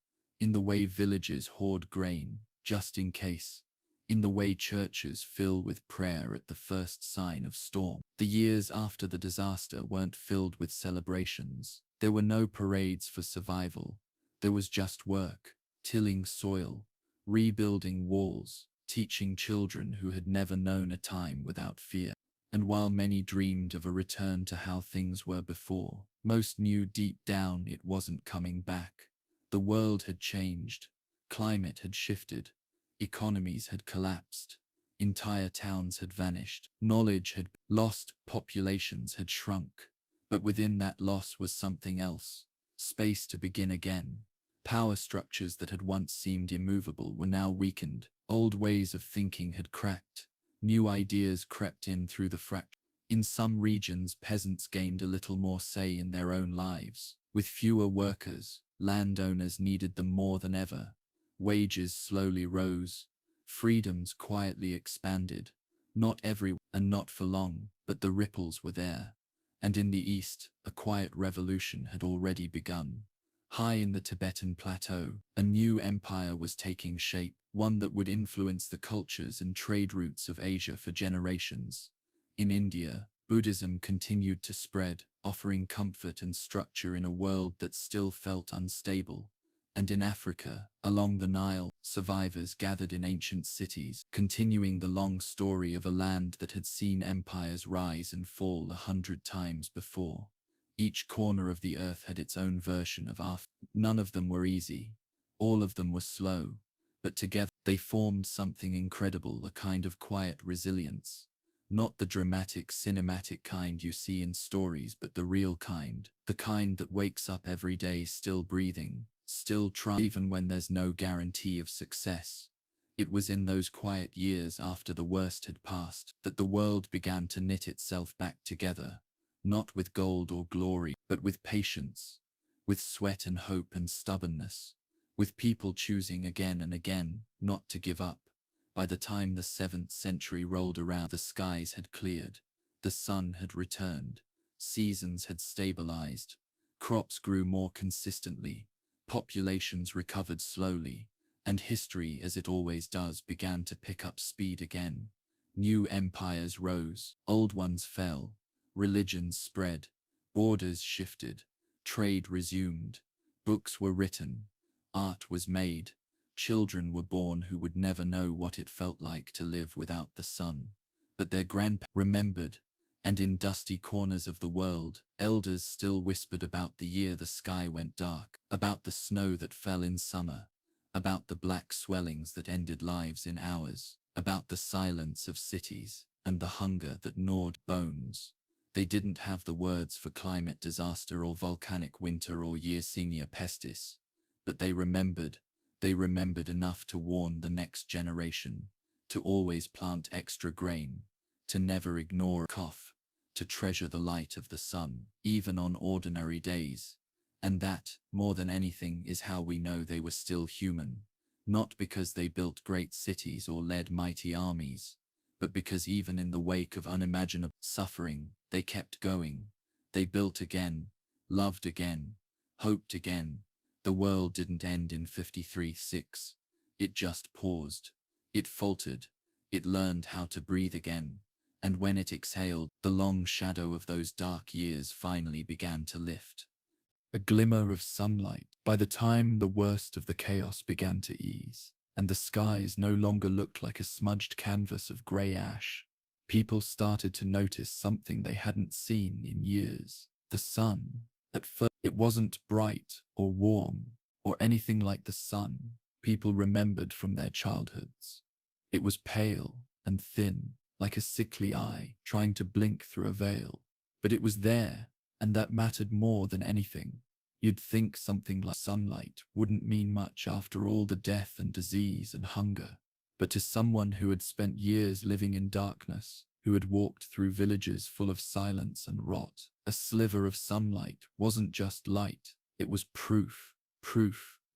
in the way villages hoard grain, just in case, in the way churches fill with prayer at the first sign of storm. The years after the disaster weren't filled with celebrations. There were no parades for survival. There was just work, tilling soil, rebuilding walls, teaching children who had never known a time without fear. And while many dreamed of a return to how things were before, most knew deep down it wasn't coming back. The world had changed, climate had shifted, economies had collapsed, entire towns had vanished, knowledge had lost, populations had shrunk. But within that loss was something else, space to begin again. Power structures that had once seemed immovable were now weakened, old ways of thinking had cracked, new ideas crept in through the fractures. In some regions, peasants gained a little more say in their own lives. With fewer workers, landowners needed them more than ever. Wages slowly rose, freedoms quietly expanded. Not everyone, and not for long, but the ripples were there. And in the east, a quiet revolution had already begun. High in the Tibetan plateau, a new empire was taking shape, one that would influence the cultures and trade routes of Asia for generations. In India, Buddhism continued to spread, offering comfort and structure in a world that still felt unstable. And in Africa, along the Nile, survivors gathered in ancient cities, continuing the long story of a land that had seen empires rise and fall 100 times before. Each corner of the earth had its own version of art. None of them were easy. All of them were slow. But together, they formed something incredible, a kind of quiet resilience. Not the dramatic, cinematic kind you see in stories, but the real kind. The kind that wakes up every day still breathing, still trying, even when there's no guarantee of success. It was in those quiet years after the worst had passed that the world began to knit itself back together. Not with gold or glory, but with patience, with sweat and hope and stubbornness, with people choosing again and again not to give up. By the time the 7th century rolled around, the skies had cleared, the sun had returned, seasons had stabilized, crops grew more consistently, populations recovered slowly, and history, as it always does, began to pick up speed again. New empires rose, old ones fell, religions spread, borders shifted, trade resumed, books were written, art was made, children were born who would never know what it felt like to live without the sun. But their grandparents remembered, and in dusty corners of the world, elders still whispered about the year the sky went dark, about the snow that fell in summer, about the black swellings that ended lives in hours, about the silence of cities, and the hunger that gnawed bones. They didn't have the words for climate disaster or volcanic winter or Yersinia pestis, but they remembered enough to warn the next generation, to always plant extra grain, to never ignore a cough, to treasure the light of the sun, even on ordinary days. And that, more than anything, is how we know they were still human. Not because they built great cities or led mighty armies, but because even in the wake of unimaginable suffering, they kept going. They built again, loved again, hoped again. The world didn't end in 53-6. It just paused. It faltered. It learned how to breathe again. And when it exhaled, the long shadow of those dark years finally began to lift. A glimmer of sunlight. By the time the worst of the chaos began to ease, and the skies no longer looked like a smudged canvas of grey ash, people started to notice something they hadn't seen in years. The sun. At first, it wasn't bright or warm or anything like the sun people remembered from their childhoods. It was pale and thin, like a sickly eye trying to blink through a veil. But it was there, and that mattered more than anything. You'd think something like sunlight wouldn't mean much after all the death and disease and hunger. But to someone who had spent years living in darkness, who had walked through villages full of silence and rot, a sliver of sunlight wasn't just light, it was proof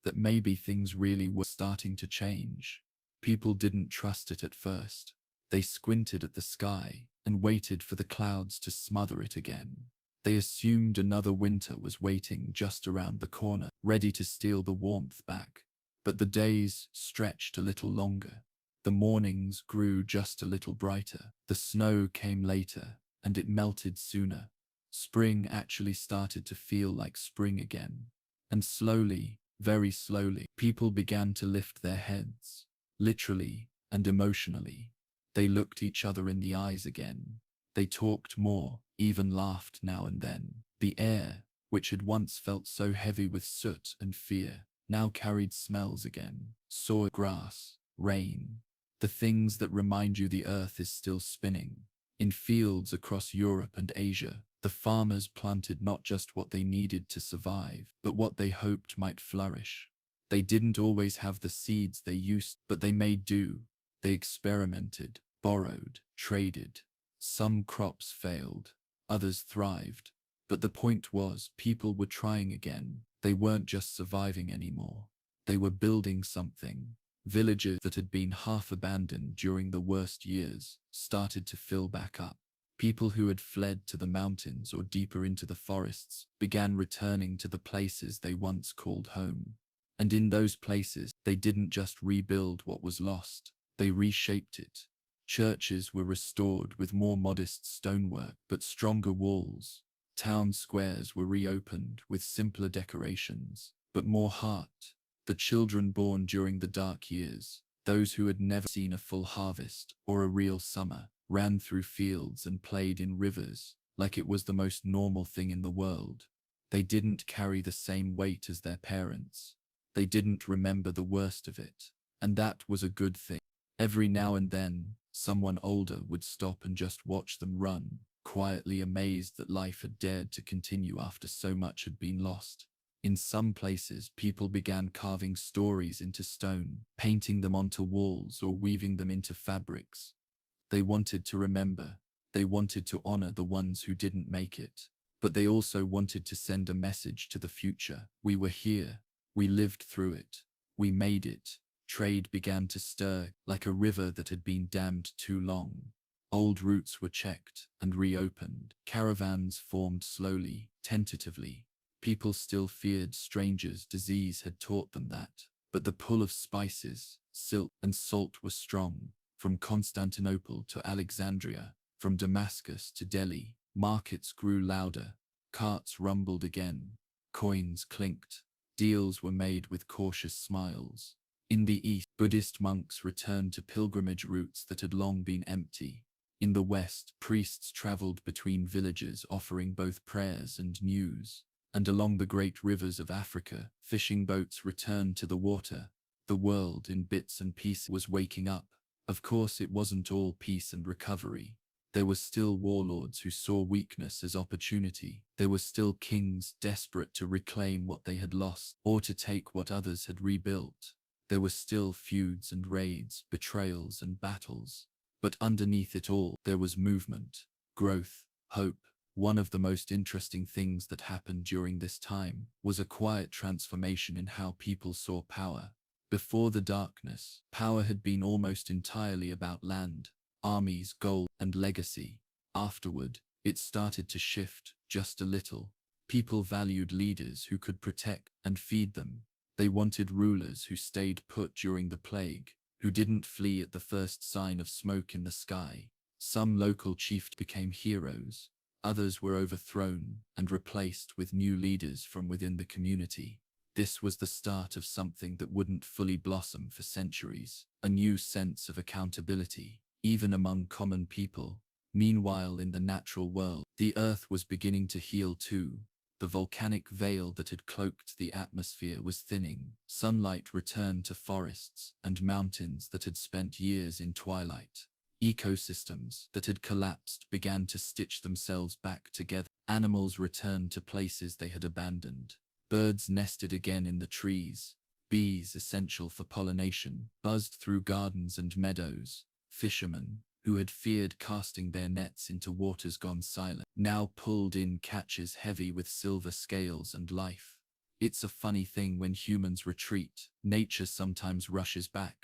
that maybe things really were starting to change. People didn't trust it at first. They squinted at the sky and waited for the clouds to smother it again. They assumed another winter was waiting just around the corner, ready to steal the warmth back. But the days stretched a little longer. The mornings grew just a little brighter. The snow came later, and it melted sooner. Spring actually started to feel like spring again. And slowly, very slowly, people began to lift their heads, literally and emotionally. They looked each other in the eyes again. They talked more, even laughed now and then. The air, which had once felt so heavy with soot and fear, now carried smells again. Soil, grass, rain. The things that remind you the earth is still spinning. In fields across Europe and Asia, the farmers planted not just what they needed to survive, but what they hoped might flourish. They didn't always have the seeds they used, but they made do. They experimented, borrowed, traded. Some crops failed, others thrived. But the point was, people were trying again. They weren't just surviving anymore. They were building something. Villages that had been half abandoned during the worst years started to fill back up. People who had fled to the mountains or deeper into the forests began returning to the places they once called home. And in those places, they didn't just rebuild what was lost, they reshaped it. Churches were restored with more modest stonework but stronger walls. Town squares were reopened with simpler decorations, but more heart. The children born during the dark years, those who had never seen a full harvest or a real summer, ran through fields and played in rivers like it was the most normal thing in the world. They didn't carry the same weight as their parents. They didn't remember the worst of it, and that was a good thing. Every now and then, someone older would stop and just watch them run, quietly amazed that life had dared to continue after so much had been lost. In some places, people began carving stories into stone, painting them onto walls or weaving them into fabrics. They wanted to remember. They wanted to honor the ones who didn't make it. But they also wanted to send a message to the future. We were here. We lived through it. We made it. Trade began to stir like a river that had been dammed too long. Old routes were checked and reopened. Caravans formed slowly, tentatively. People still feared strangers. Disease had taught them that. But the pull of spices, silk, and salt was strong. From Constantinople to Alexandria, from Damascus to Delhi, markets grew louder. Carts rumbled again. Coins clinked. Deals were made with cautious smiles. In the east, Buddhist monks returned to pilgrimage routes that had long been empty. In the west, priests traveled between villages offering both prayers and news. And along the great rivers of Africa, fishing boats returned to the water. The world, in bits and pieces, was waking up. Of course, it wasn't all peace and recovery. There were still warlords who saw weakness as opportunity. There were still kings desperate to reclaim what they had lost or to take what others had rebuilt. There were still feuds and raids, betrayals and battles. But underneath it all, there was movement, growth, hope. One of the most interesting things that happened during this time was a quiet transformation in how people saw power. Before the darkness, power had been almost entirely about land, armies, gold, and legacy. Afterward, it started to shift just a little. People valued leaders who could protect and feed them. They wanted rulers who stayed put during the plague, who didn't flee at the first sign of smoke in the sky. Some local chiefs became heroes. Others were overthrown and replaced with new leaders from within the community. This was the start of something that wouldn't fully blossom for centuries, a new sense of accountability, even among common people. Meanwhile, in the natural world, the earth was beginning to heal too. The volcanic veil that had cloaked the atmosphere was thinning. Sunlight returned to forests and mountains that had spent years in twilight. Ecosystems that had collapsed began to stitch themselves back together. Animals returned to places they had abandoned. Birds nested again in the trees. Bees, essential for pollination, buzzed through gardens and meadows. Fishermen, who had feared casting their nets into waters gone silent, now pulled in catches heavy with silver scales and life. It's a funny thing, when humans retreat, nature sometimes rushes back.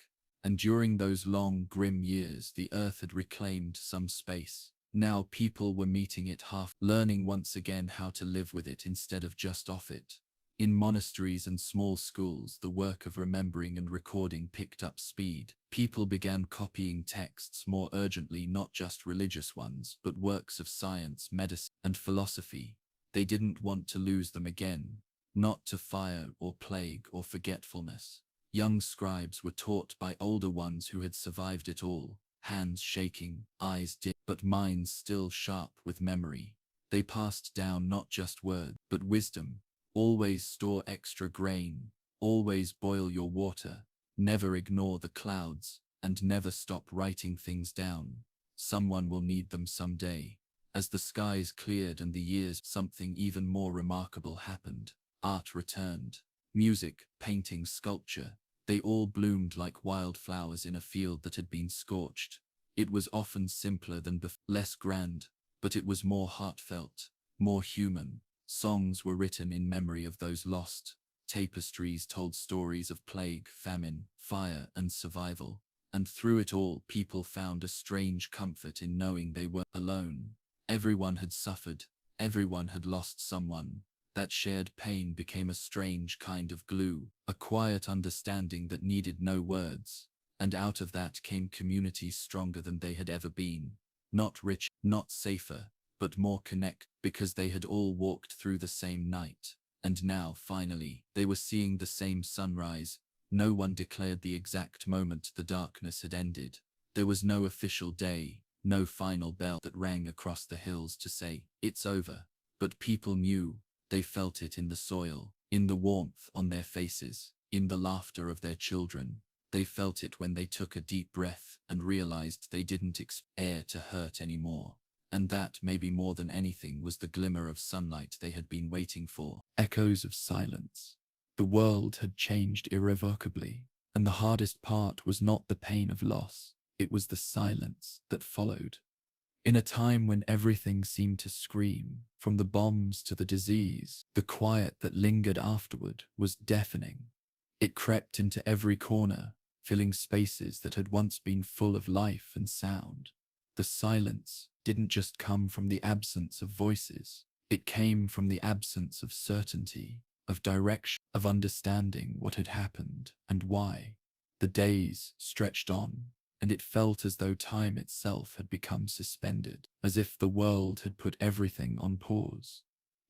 And during those long, grim years, the earth had reclaimed some space. Now people were meeting it half, learning once again how to live with it instead of just off it. In monasteries and small schools, the work of remembering and recording picked up speed. People began copying texts more urgently, not just religious ones, but works of science, medicine, and philosophy. They didn't want to lose them again, not to fire or plague or forgetfulness. Young scribes were taught by older ones who had survived it all, hands shaking, eyes dim, but minds still sharp with memory. They passed down not just words, but wisdom. Always store extra grain, always boil your water, never ignore the clouds, and never stop writing things down. Someone will need them someday. As the skies cleared and the years, something even more remarkable happened. Art returned. Music, painting, sculpture, they all bloomed like wildflowers in a field that had been scorched. It was often simpler than before, less grand, but it was more heartfelt, more human. Songs were written in memory of those lost. Tapestries told stories of plague, famine, fire, and survival. And through it all, people found a strange comfort in knowing they weren't alone. Everyone had suffered. Everyone had lost someone. That shared pain became a strange kind of glue, a quiet understanding that needed no words. And out of that came communities stronger than they had ever been. Not rich, not safer, but more connect, because they had all walked through the same night. And now, finally, they were seeing the same sunrise. No one declared the exact moment the darkness had ended. There was no official day, no final bell that rang across the hills to say, "It's over." But people knew. They felt it in the soil, in the warmth on their faces, in the laughter of their children. They felt it when they took a deep breath and realized they didn't expect air to hurt anymore. And that, maybe more than anything, was the glimmer of sunlight they had been waiting for. Echoes of silence. The world had changed irrevocably, and the hardest part was not the pain of loss, it was the silence that followed. In a time when everything seemed to scream, from the bombs to the disease, the quiet that lingered afterward was deafening. It crept into every corner, filling spaces that had once been full of life and sound. The silence didn't just come from the absence of voices. It came from the absence of certainty, of direction, of understanding what had happened and why. The days stretched on, and it felt as though time itself had become suspended, as if the world had put everything on pause.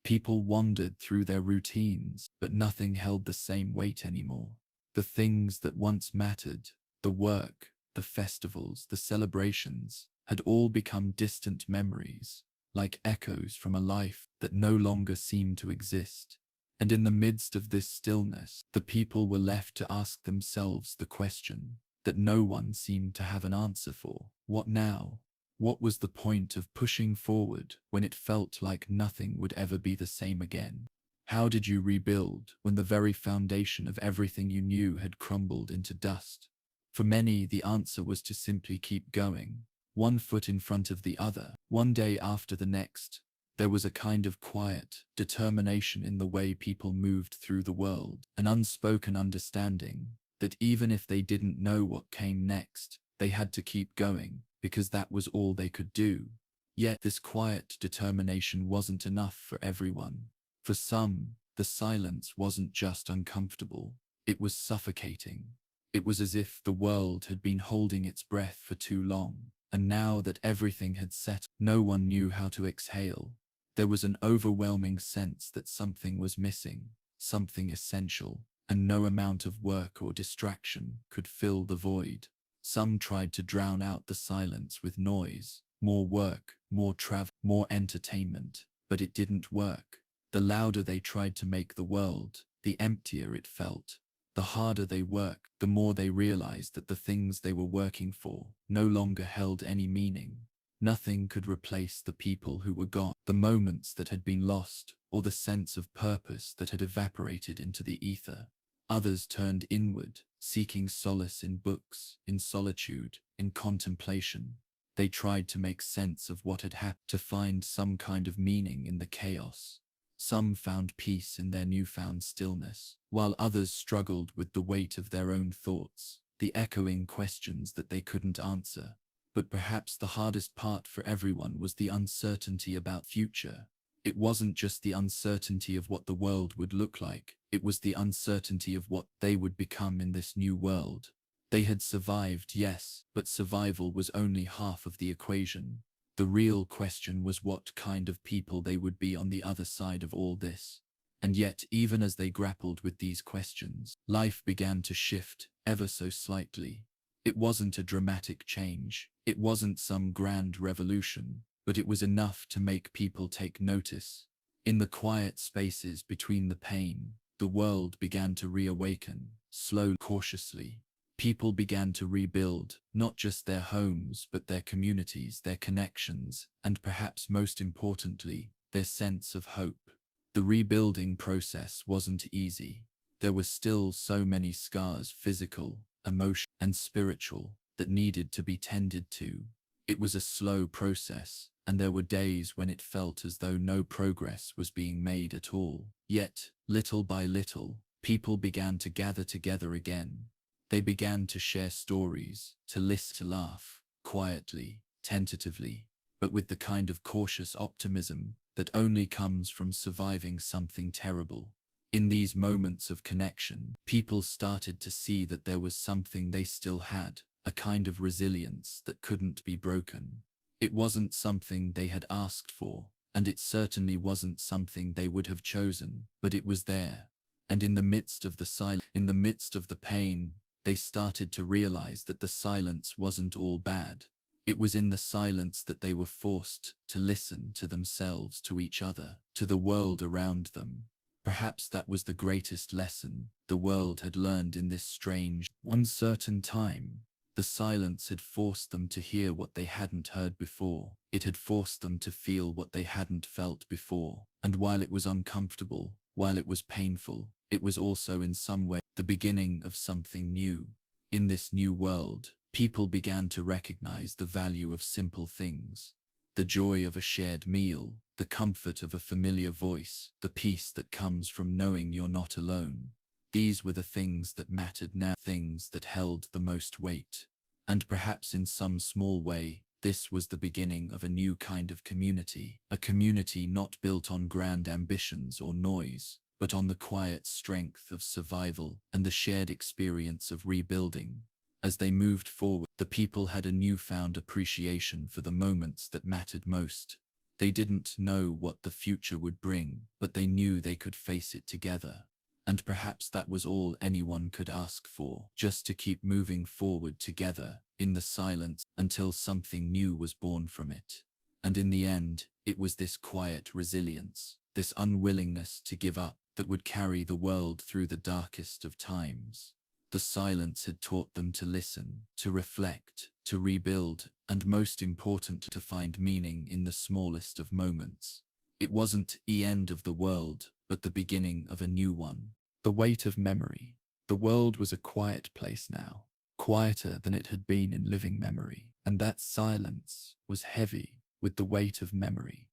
People wandered through their routines, but nothing held the same weight anymore. The things that once mattered, the work, the festivals, the celebrations, had all become distant memories, like echoes from a life that no longer seemed to exist. And in the midst of this stillness, the people were left to ask themselves the question that no one seemed to have an answer for. What now? What was the point of pushing forward when it felt like nothing would ever be the same again? How did you rebuild when the very foundation of everything you knew had crumbled into dust? For many, the answer was to simply keep going, one foot in front of the other, one day after the next. There was a kind of quiet determination in the way people moved through the world, an unspoken understanding that even if they didn't know what came next, they had to keep going, because that was all they could do. Yet this quiet determination wasn't enough for everyone. For some, the silence wasn't just uncomfortable, it was suffocating. It was as if the world had been holding its breath for too long, and now that everything had settled, no one knew how to exhale. There was an overwhelming sense that something was missing, something essential, and no amount of work or distraction could fill the void. Some tried to drown out the silence with noise, more work, more travel, more entertainment, but it didn't work. The louder they tried to make the world, the emptier it felt. The harder they worked, the more they realized that the things they were working for no longer held any meaning. Nothing could replace the people who were gone, the moments that had been lost, or the sense of purpose that had evaporated into the ether. Others turned inward, seeking solace in books, in solitude, in contemplation. They tried to make sense of what had happened, to find some kind of meaning in the chaos. Some found peace in their newfound stillness, while others struggled with the weight of their own thoughts, the echoing questions that they couldn't answer. But perhaps the hardest part for everyone was the uncertainty about future. It wasn't just the uncertainty of what the world would look like, it was the uncertainty of what they would become in this new world. They had survived, yes, but survival was only half of the equation. The real question was what kind of people they would be on the other side of all this. And yet, even as they grappled with these questions, life began to shift, ever so slightly. It wasn't a dramatic change, it wasn't some grand revolution, but it was enough to make people take notice. In the quiet spaces between the pain, the world began to reawaken, slowly, cautiously. People began to rebuild, not just their homes, but their communities, their connections, and perhaps most importantly, their sense of hope. The rebuilding process wasn't easy. There were still so many scars, physical, emotional, and spiritual, that needed to be tended to. It was a slow process, and there were days when it felt as though no progress was being made at all. Yet, little by little, people began to gather together again. They began to share stories, to listen, to laugh, quietly, tentatively, but with the kind of cautious optimism that only comes from surviving something terrible. In these moments of connection, people started to see that there was something they still had, a kind of resilience that couldn't be broken. It wasn't something they had asked for, and it certainly wasn't something they would have chosen, but it was there. And in the midst of the silence, in the midst of the pain, they started to realize that the silence wasn't all bad. It was in the silence that they were forced to listen to themselves, to each other, to the world around them. Perhaps that was the greatest lesson the world had learned in this strange, uncertain time. The silence had forced them to hear what they hadn't heard before. It had forced them to feel what they hadn't felt before. And while it was uncomfortable, while it was painful, it was also in some way the beginning of something new. In this new world, people began to recognize the value of simple things. The joy of a shared meal, the comfort of a familiar voice, the peace that comes from knowing you're not alone. These were the things that mattered now, things that held the most weight. And perhaps in some small way, this was the beginning of a new kind of community, a community not built on grand ambitions or noise, but on the quiet strength of survival and the shared experience of rebuilding. As they moved forward, the people had a newfound appreciation for the moments that mattered most. They didn't know what the future would bring, but they knew they could face it together. And perhaps that was all anyone could ask for, just to keep moving forward together, in the silence, until something new was born from it. And in the end, it was this quiet resilience, this unwillingness to give up, that would carry the world through the darkest of times. The silence had taught them to listen, to reflect, to rebuild, and most important, to find meaning in the smallest of moments. It wasn't the end of the world, but the beginning of a new one. The weight of memory. The world was a quiet place now, quieter than it had been in living memory, and that silence was heavy with the weight of memory.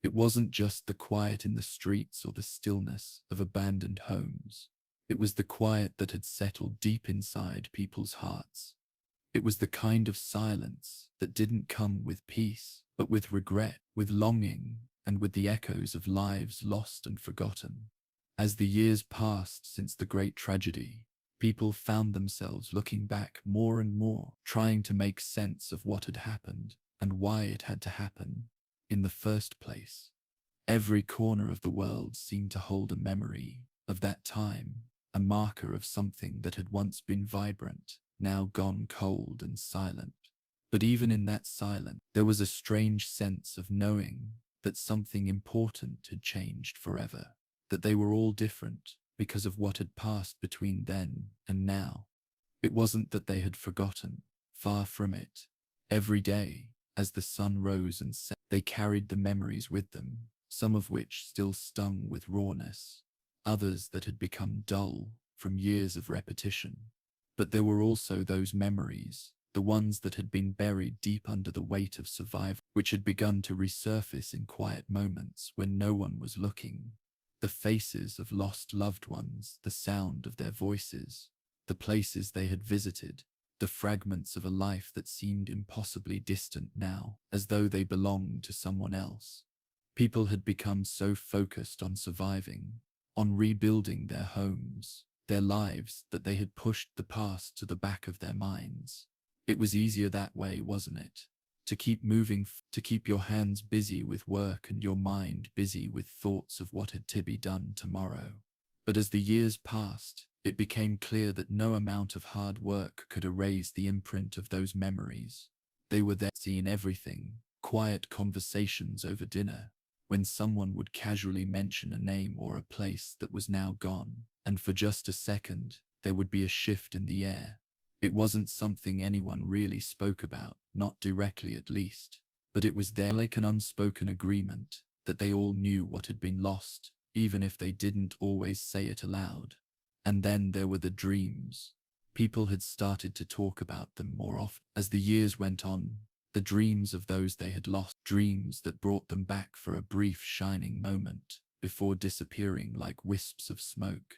It wasn't just the quiet in the streets or the stillness of abandoned homes. It was the quiet that had settled deep inside people's hearts. It was the kind of silence that didn't come with peace, but with regret, with longing, and with the echoes of lives lost and forgotten. As the years passed since the great tragedy, people found themselves looking back more and more, trying to make sense of what had happened and why it had to happen in the first place. Every corner of the world seemed to hold a memory of that time, a marker of something that had once been vibrant, now gone cold and silent. But even in that silence, there was a strange sense of knowing that something important had changed forever, that they were all different because of what had passed between then and now. It wasn't that they had forgotten, far from it. Every day, as the sun rose and set, they carried the memories with them, some of which still stung with rawness, others that had become dull from years of repetition. But there were also those memories, the ones that had been buried deep under the weight of survival, which had begun to resurface in quiet moments when no one was looking. The faces of lost loved ones, the sound of their voices, the places they had visited, the fragments of a life that seemed impossibly distant now, as though they belonged to someone else. People had become so focused on surviving, on rebuilding their homes, their lives, that they had pushed the past to the back of their minds. It was easier that way, wasn't it? To keep moving, to keep your hands busy with work and your mind busy with thoughts of what had to be done tomorrow. But as the years passed, it became clear that no amount of hard work could erase the imprint of those memories. They were there, seeing everything, quiet conversations over dinner, when someone would casually mention a name or a place that was now gone, and for just a second, there would be a shift in the air. It wasn't something anyone really spoke about, not directly at least, but it was there, like an unspoken agreement, that they all knew what had been lost, even if they didn't always say it aloud. And then there were the dreams. People had started to talk about them more often as the years went on, the dreams of those they had lost, dreams that brought them back for a brief shining moment, before disappearing like wisps of smoke.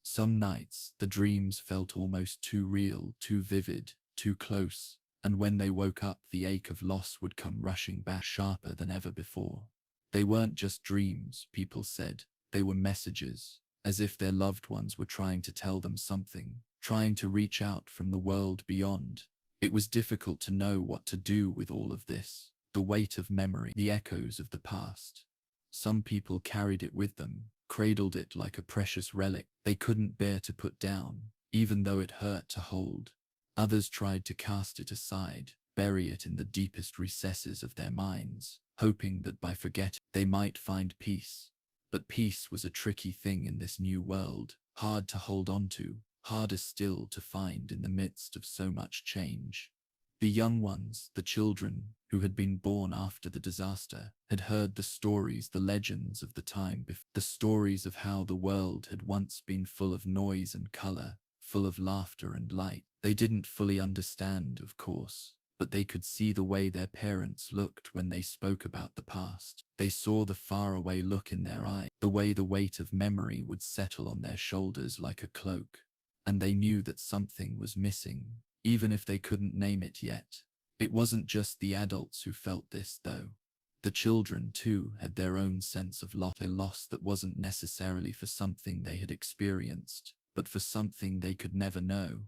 Some nights, the dreams felt almost too real, too vivid, too close, and when they woke up, the ache of loss would come rushing back sharper than ever before. They weren't just dreams, people said, they were messages, as if their loved ones were trying to tell them something, trying to reach out from the world beyond. It was difficult to know what to do with all of this, the weight of memory, the echoes of the past. Some people carried it with them, cradled it like a precious relic they couldn't bear to put down, even though it hurt to hold. Others tried to cast it aside, bury it in the deepest recesses of their minds, hoping that by forgetting they might find peace. But peace was a tricky thing in this new world, hard to hold on to, harder still to find in the midst of so much change. The young ones, the children, who had been born after the disaster, had heard the stories, the legends of the time before, the stories of how the world had once been full of noise and color, full of laughter and light. They didn't fully understand, of course, but they could see the way their parents looked when they spoke about the past. They saw the faraway look in their eye, the way the weight of memory would settle on their shoulders like a cloak. And they knew that something was missing, even if they couldn't name it yet. It wasn't just the adults who felt this, though. The children, too, had their own sense of loss, a loss that wasn't necessarily for something they had experienced, but for something they could never know.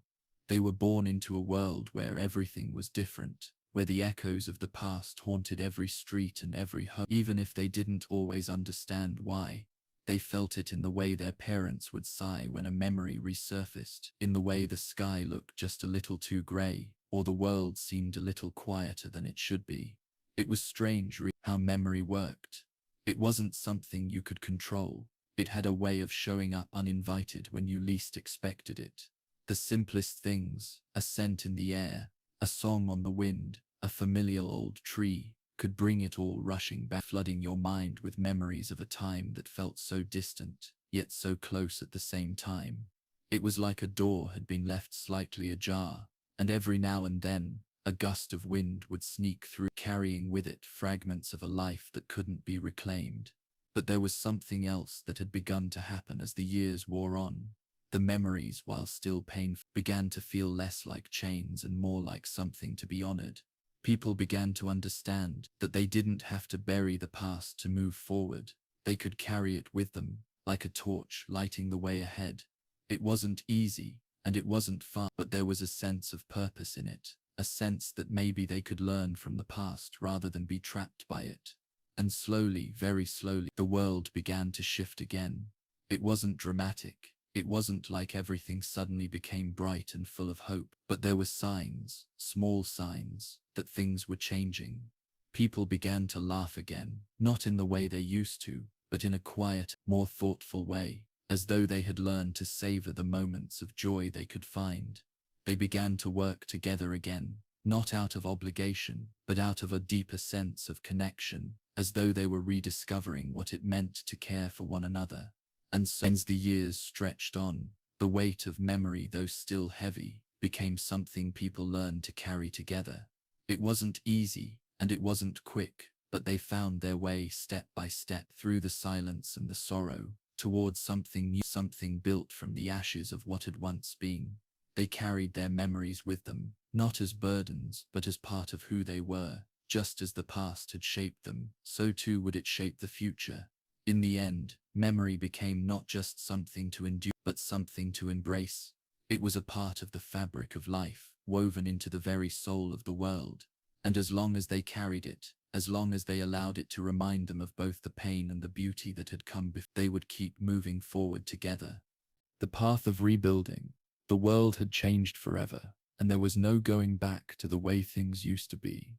They were born into a world where everything was different, where the echoes of the past haunted every street and every home. Even if they didn't always understand why, they felt it in the way their parents would sigh when a memory resurfaced, in the way the sky looked just a little too grey, or the world seemed a little quieter than it should be. It was strange how memory worked. It wasn't something you could control. It had a way of showing up uninvited when you least expected it. The simplest things, a scent in the air, a song on the wind, a familiar old tree, could bring it all rushing back, flooding your mind with memories of a time that felt so distant, yet so close at the same time. It was like a door had been left slightly ajar, and every now and then, a gust of wind would sneak through, carrying with it fragments of a life that couldn't be reclaimed. But there was something else that had begun to happen as the years wore on. The memories, while still painful, began to feel less like chains and more like something to be honored. People began to understand that they didn't have to bury the past to move forward. They could carry it with them, like a torch lighting the way ahead. It wasn't easy, and it wasn't fun, but there was a sense of purpose in it, a sense that maybe they could learn from the past rather than be trapped by it. And slowly, very slowly, the world began to shift again. It wasn't dramatic. It wasn't like everything suddenly became bright and full of hope, but there were signs, small signs, that things were changing. People began to laugh again, not in the way they used to, but in a quiet, more thoughtful way, as though they had learned to savor the moments of joy they could find. They began to work together again, not out of obligation, but out of a deeper sense of connection, as though they were rediscovering what it meant to care for one another. And so, as the years stretched on, the weight of memory, though still heavy, became something people learned to carry together. It wasn't easy, and it wasn't quick, but they found their way step by step through the silence and the sorrow, towards something new, something built from the ashes of what had once been. They carried their memories with them, not as burdens, but as part of who they were. Just as the past had shaped them, so too would it shape the future. In the end, memory became not just something to endure, but something to embrace. It was a part of the fabric of life, woven into the very soul of the world. And as long as they carried it, as long as they allowed it to remind them of both the pain and the beauty that had come before, they would keep moving forward together. The path of rebuilding. The world had changed forever, and there was no going back to the way things used to be.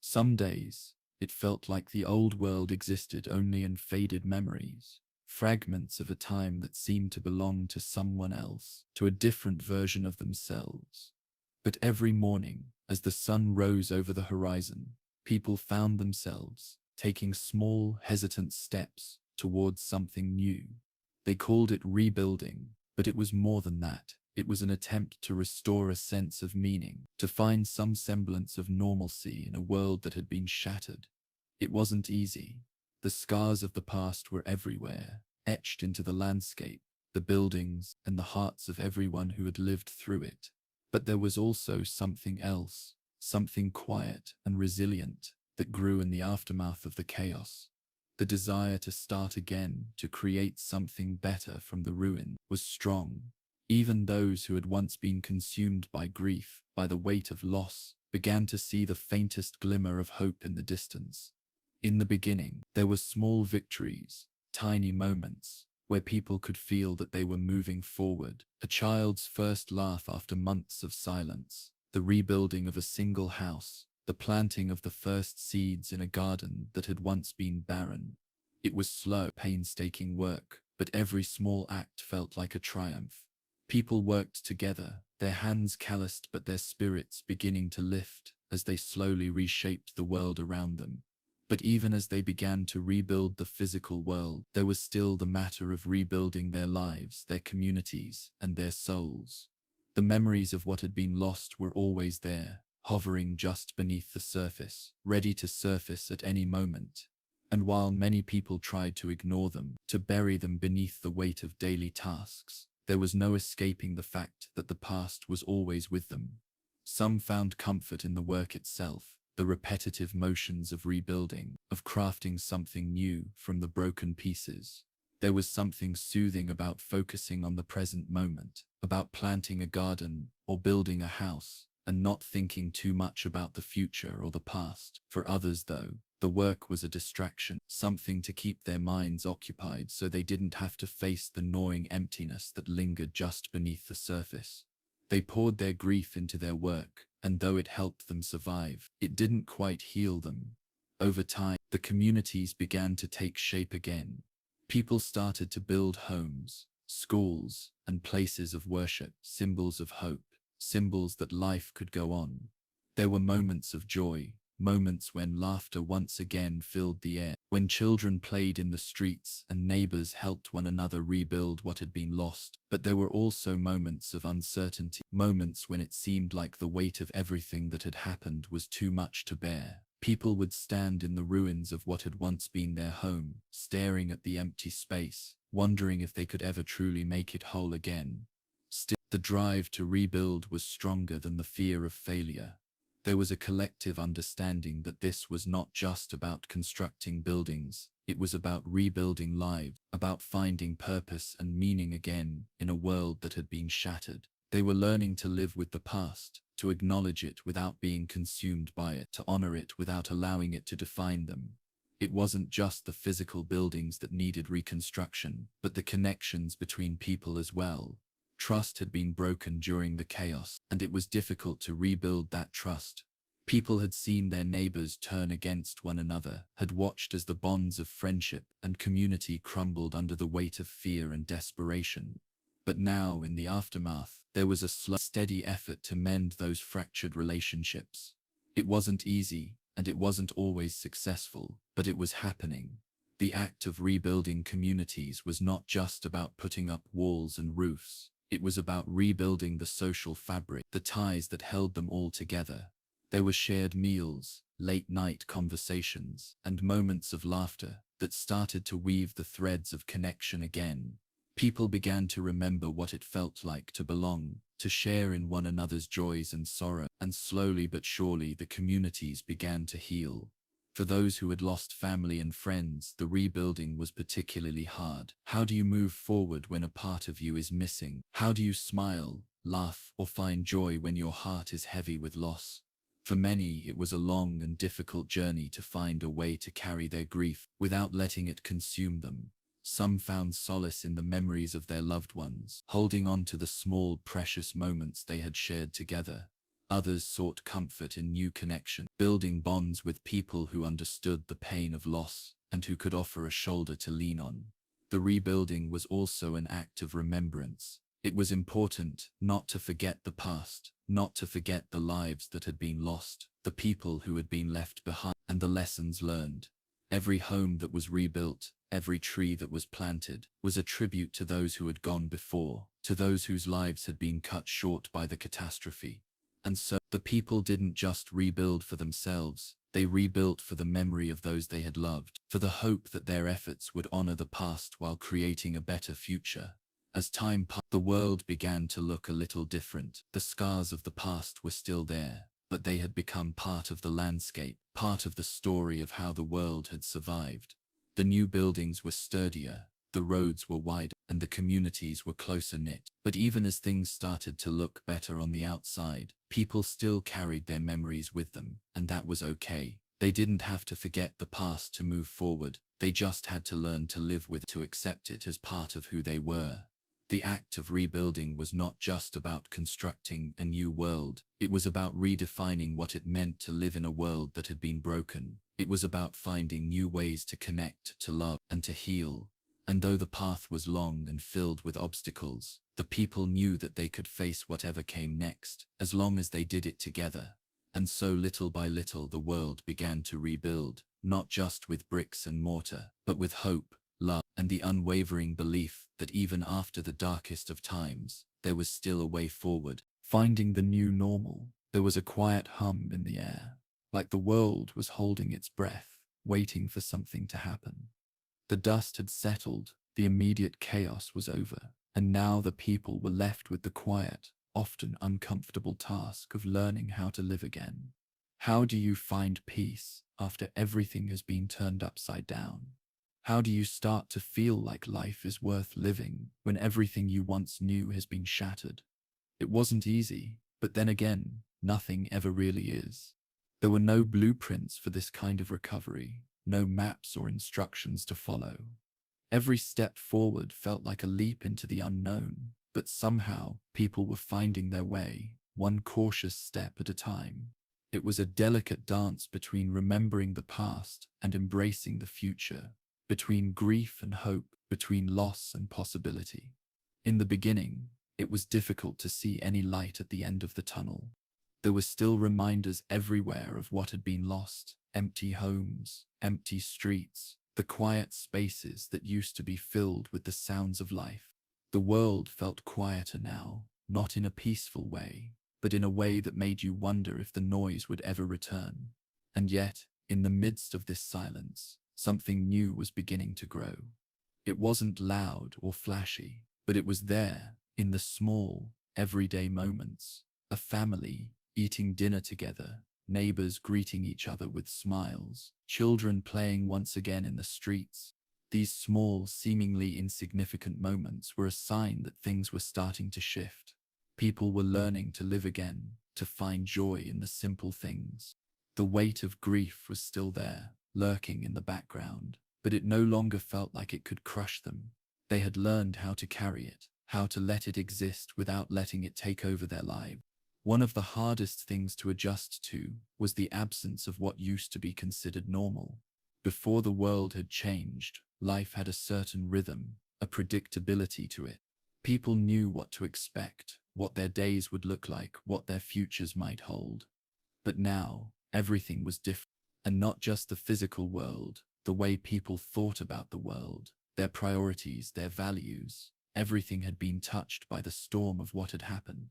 Some days, it felt like the old world existed only in faded memories, fragments of a time that seemed to belong to someone else, to a different version of themselves. But every morning, as the sun rose over the horizon, people found themselves taking small, hesitant steps towards something new. They called it rebuilding, but it was more than that. It was an attempt to restore a sense of meaning, to find some semblance of normalcy in a world that had been shattered. It wasn't easy. The scars of the past were everywhere, etched into the landscape, the buildings, and the hearts of everyone who had lived through it. But there was also something else, something quiet and resilient, that grew in the aftermath of the chaos. The desire to start again, to create something better from the ruin, was strong. Even those who had once been consumed by grief, by the weight of loss, began to see the faintest glimmer of hope in the distance. In the beginning, there were small victories, tiny moments, where people could feel that they were moving forward. A child's first laugh after months of silence, the rebuilding of a single house, the planting of the first seeds in a garden that had once been barren. It was slow, painstaking work, but every small act felt like a triumph. People worked together, their hands calloused but their spirits beginning to lift as they slowly reshaped the world around them. But even as they began to rebuild the physical world, there was still the matter of rebuilding their lives, their communities, and their souls. The memories of what had been lost were always there, hovering just beneath the surface, ready to surface at any moment. And while many people tried to ignore them, to bury them beneath the weight of daily tasks, there was no escaping the fact that the past was always with them. Some found comfort in the work itself, the repetitive motions of rebuilding, of crafting something new from the broken pieces. There was something soothing about focusing on the present moment, about planting a garden or building a house, and not thinking too much about the future or the past. For others, though, the work was a distraction, something to keep their minds occupied so they didn't have to face the gnawing emptiness that lingered just beneath the surface. They poured their grief into their work, and though it helped them survive, it didn't quite heal them. Over time, the communities began to take shape again. People started to build homes, schools, and places of worship, symbols of hope, symbols that life could go on. There were moments of joy, moments when laughter once again filled the air, when children played in the streets and neighbors helped one another rebuild what had been lost. But there were also moments of uncertainty, moments when it seemed like the weight of everything that had happened was too much to bear. People would stand in the ruins of what had once been their home, staring at the empty space, wondering if they could ever truly make it whole again. Still, the drive to rebuild was stronger than the fear of failure. There was a collective understanding that this was not just about constructing buildings, it was about rebuilding lives, about finding purpose and meaning again in a world that had been shattered. They were learning to live with the past, to acknowledge it without being consumed by it, to honor it without allowing it to define them. It wasn't just the physical buildings that needed reconstruction, but the connections between people as well. Trust had been broken during the chaos, and it was difficult to rebuild that trust. People had seen their neighbors turn against one another, had watched as the bonds of friendship and community crumbled under the weight of fear and desperation. But now, in the aftermath, there was a slow, steady effort to mend those fractured relationships. It wasn't easy, and it wasn't always successful, but it was happening. The act of rebuilding communities was not just about putting up walls and roofs. It was about rebuilding the social fabric, the ties that held them all together. There were shared meals, late-night conversations, and moments of laughter that started to weave the threads of connection again. People began to remember what it felt like to belong, to share in one another's joys and sorrow, and slowly but surely the communities began to heal. For those who had lost family and friends, the rebuilding was particularly hard. How do you move forward when a part of you is missing? How do you smile, laugh, or find joy when your heart is heavy with loss? For many, it was a long and difficult journey to find a way to carry their grief without letting it consume them. Some found solace in the memories of their loved ones, holding on to the small, precious moments they had shared together. Others sought comfort in new connection, building bonds with people who understood the pain of loss and who could offer a shoulder to lean on. The rebuilding was also an act of remembrance. It was important not to forget the past, not to forget the lives that had been lost, the people who had been left behind, and the lessons learned. Every home that was rebuilt, every tree that was planted, was a tribute to those who had gone before, to those whose lives had been cut short by the catastrophe. And so, the people didn't just rebuild for themselves, they rebuilt for the memory of those they had loved, for the hope that their efforts would honor the past while creating a better future. As time passed, the world began to look a little different. The scars of the past were still there, but they had become part of the landscape, part of the story of how the world had survived. The new buildings were sturdier, the roads were wider, and the communities were closer knit. But even as things started to look better on the outside, people still carried their memories with them, and that was okay. They didn't have to forget the past to move forward. They just had to learn to live with it, to accept it as part of who they were. The act of rebuilding was not just about constructing a new world. It was about redefining what it meant to live in a world that had been broken. It was about finding new ways to connect, to love, and to heal. And though the path was long and filled with obstacles, the people knew that they could face whatever came next, as long as they did it together. And so little by little the world began to rebuild, not just with bricks and mortar, but with hope, love, and the unwavering belief that even after the darkest of times, there was still a way forward. Finding the new normal, there was a quiet hum in the air, like the world was holding its breath, waiting for something to happen. The dust had settled, the immediate chaos was over, and now the people were left with the quiet, often uncomfortable task of learning how to live again. How do you find peace after everything has been turned upside down? How do you start to feel like life is worth living when everything you once knew has been shattered? It wasn't easy, but then again, nothing ever really is. There were no blueprints for this kind of recovery, no maps or instructions to follow. Every step forward felt like a leap into the unknown, but somehow people were finding their way, one cautious step at a time. It was a delicate dance between remembering the past and embracing the future, between grief and hope, between loss and possibility. In the beginning, it was difficult to see any light at the end of the tunnel. There were still reminders everywhere of what had been lost: empty homes, empty streets, the quiet spaces that used to be filled with the sounds of life. The world felt quieter now, not in a peaceful way, but in a way that made you wonder if the noise would ever return. And yet, in the midst of this silence, something new was beginning to grow. It wasn't loud or flashy, but it was there, in the small, everyday moments. A family eating dinner together, neighbors greeting each other with smiles, children playing once again in the streets. These small, seemingly insignificant moments were a sign that things were starting to shift. People were learning to live again, to find joy in the simple things. The weight of grief was still there, lurking in the background, but it no longer felt like it could crush them. They had learned how to carry it, how to let it exist without letting it take over their lives. One of the hardest things to adjust to was the absence of what used to be considered normal. Before the world had changed, life had a certain rhythm, a predictability to it. People knew what to expect, what their days would look like, what their futures might hold. But now, everything was different. And not just the physical world, the way people thought about the world, their priorities, their values. Everything had been touched by the storm of what had happened.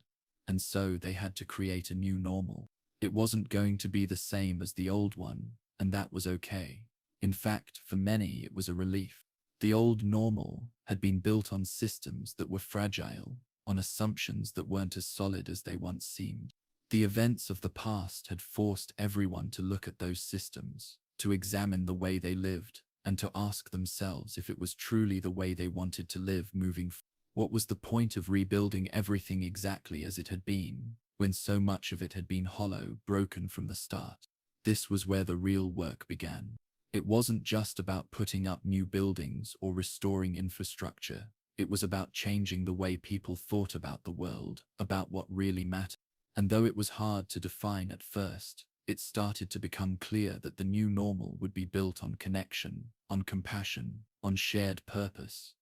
And so they had to create a new normal. It wasn't going to be the same as the old one, and that was okay. In fact, for many it was a relief. The old normal had been built on systems that were fragile, on assumptions that weren't as solid as they once seemed. The events of the past had forced everyone to look at those systems, to examine the way they lived, and to ask themselves if it was truly the way they wanted to live moving forward. What was the point of rebuilding everything exactly as it had been, when so much of it had been hollow, broken from the start? This was where the real work began. It wasn't just about putting up new buildings or restoring infrastructure. It was about changing the way people thought about the world, about what really mattered. And though it was hard to define at first, it started to become clear that the new normal would be built on connection, on compassion, on shared purpose.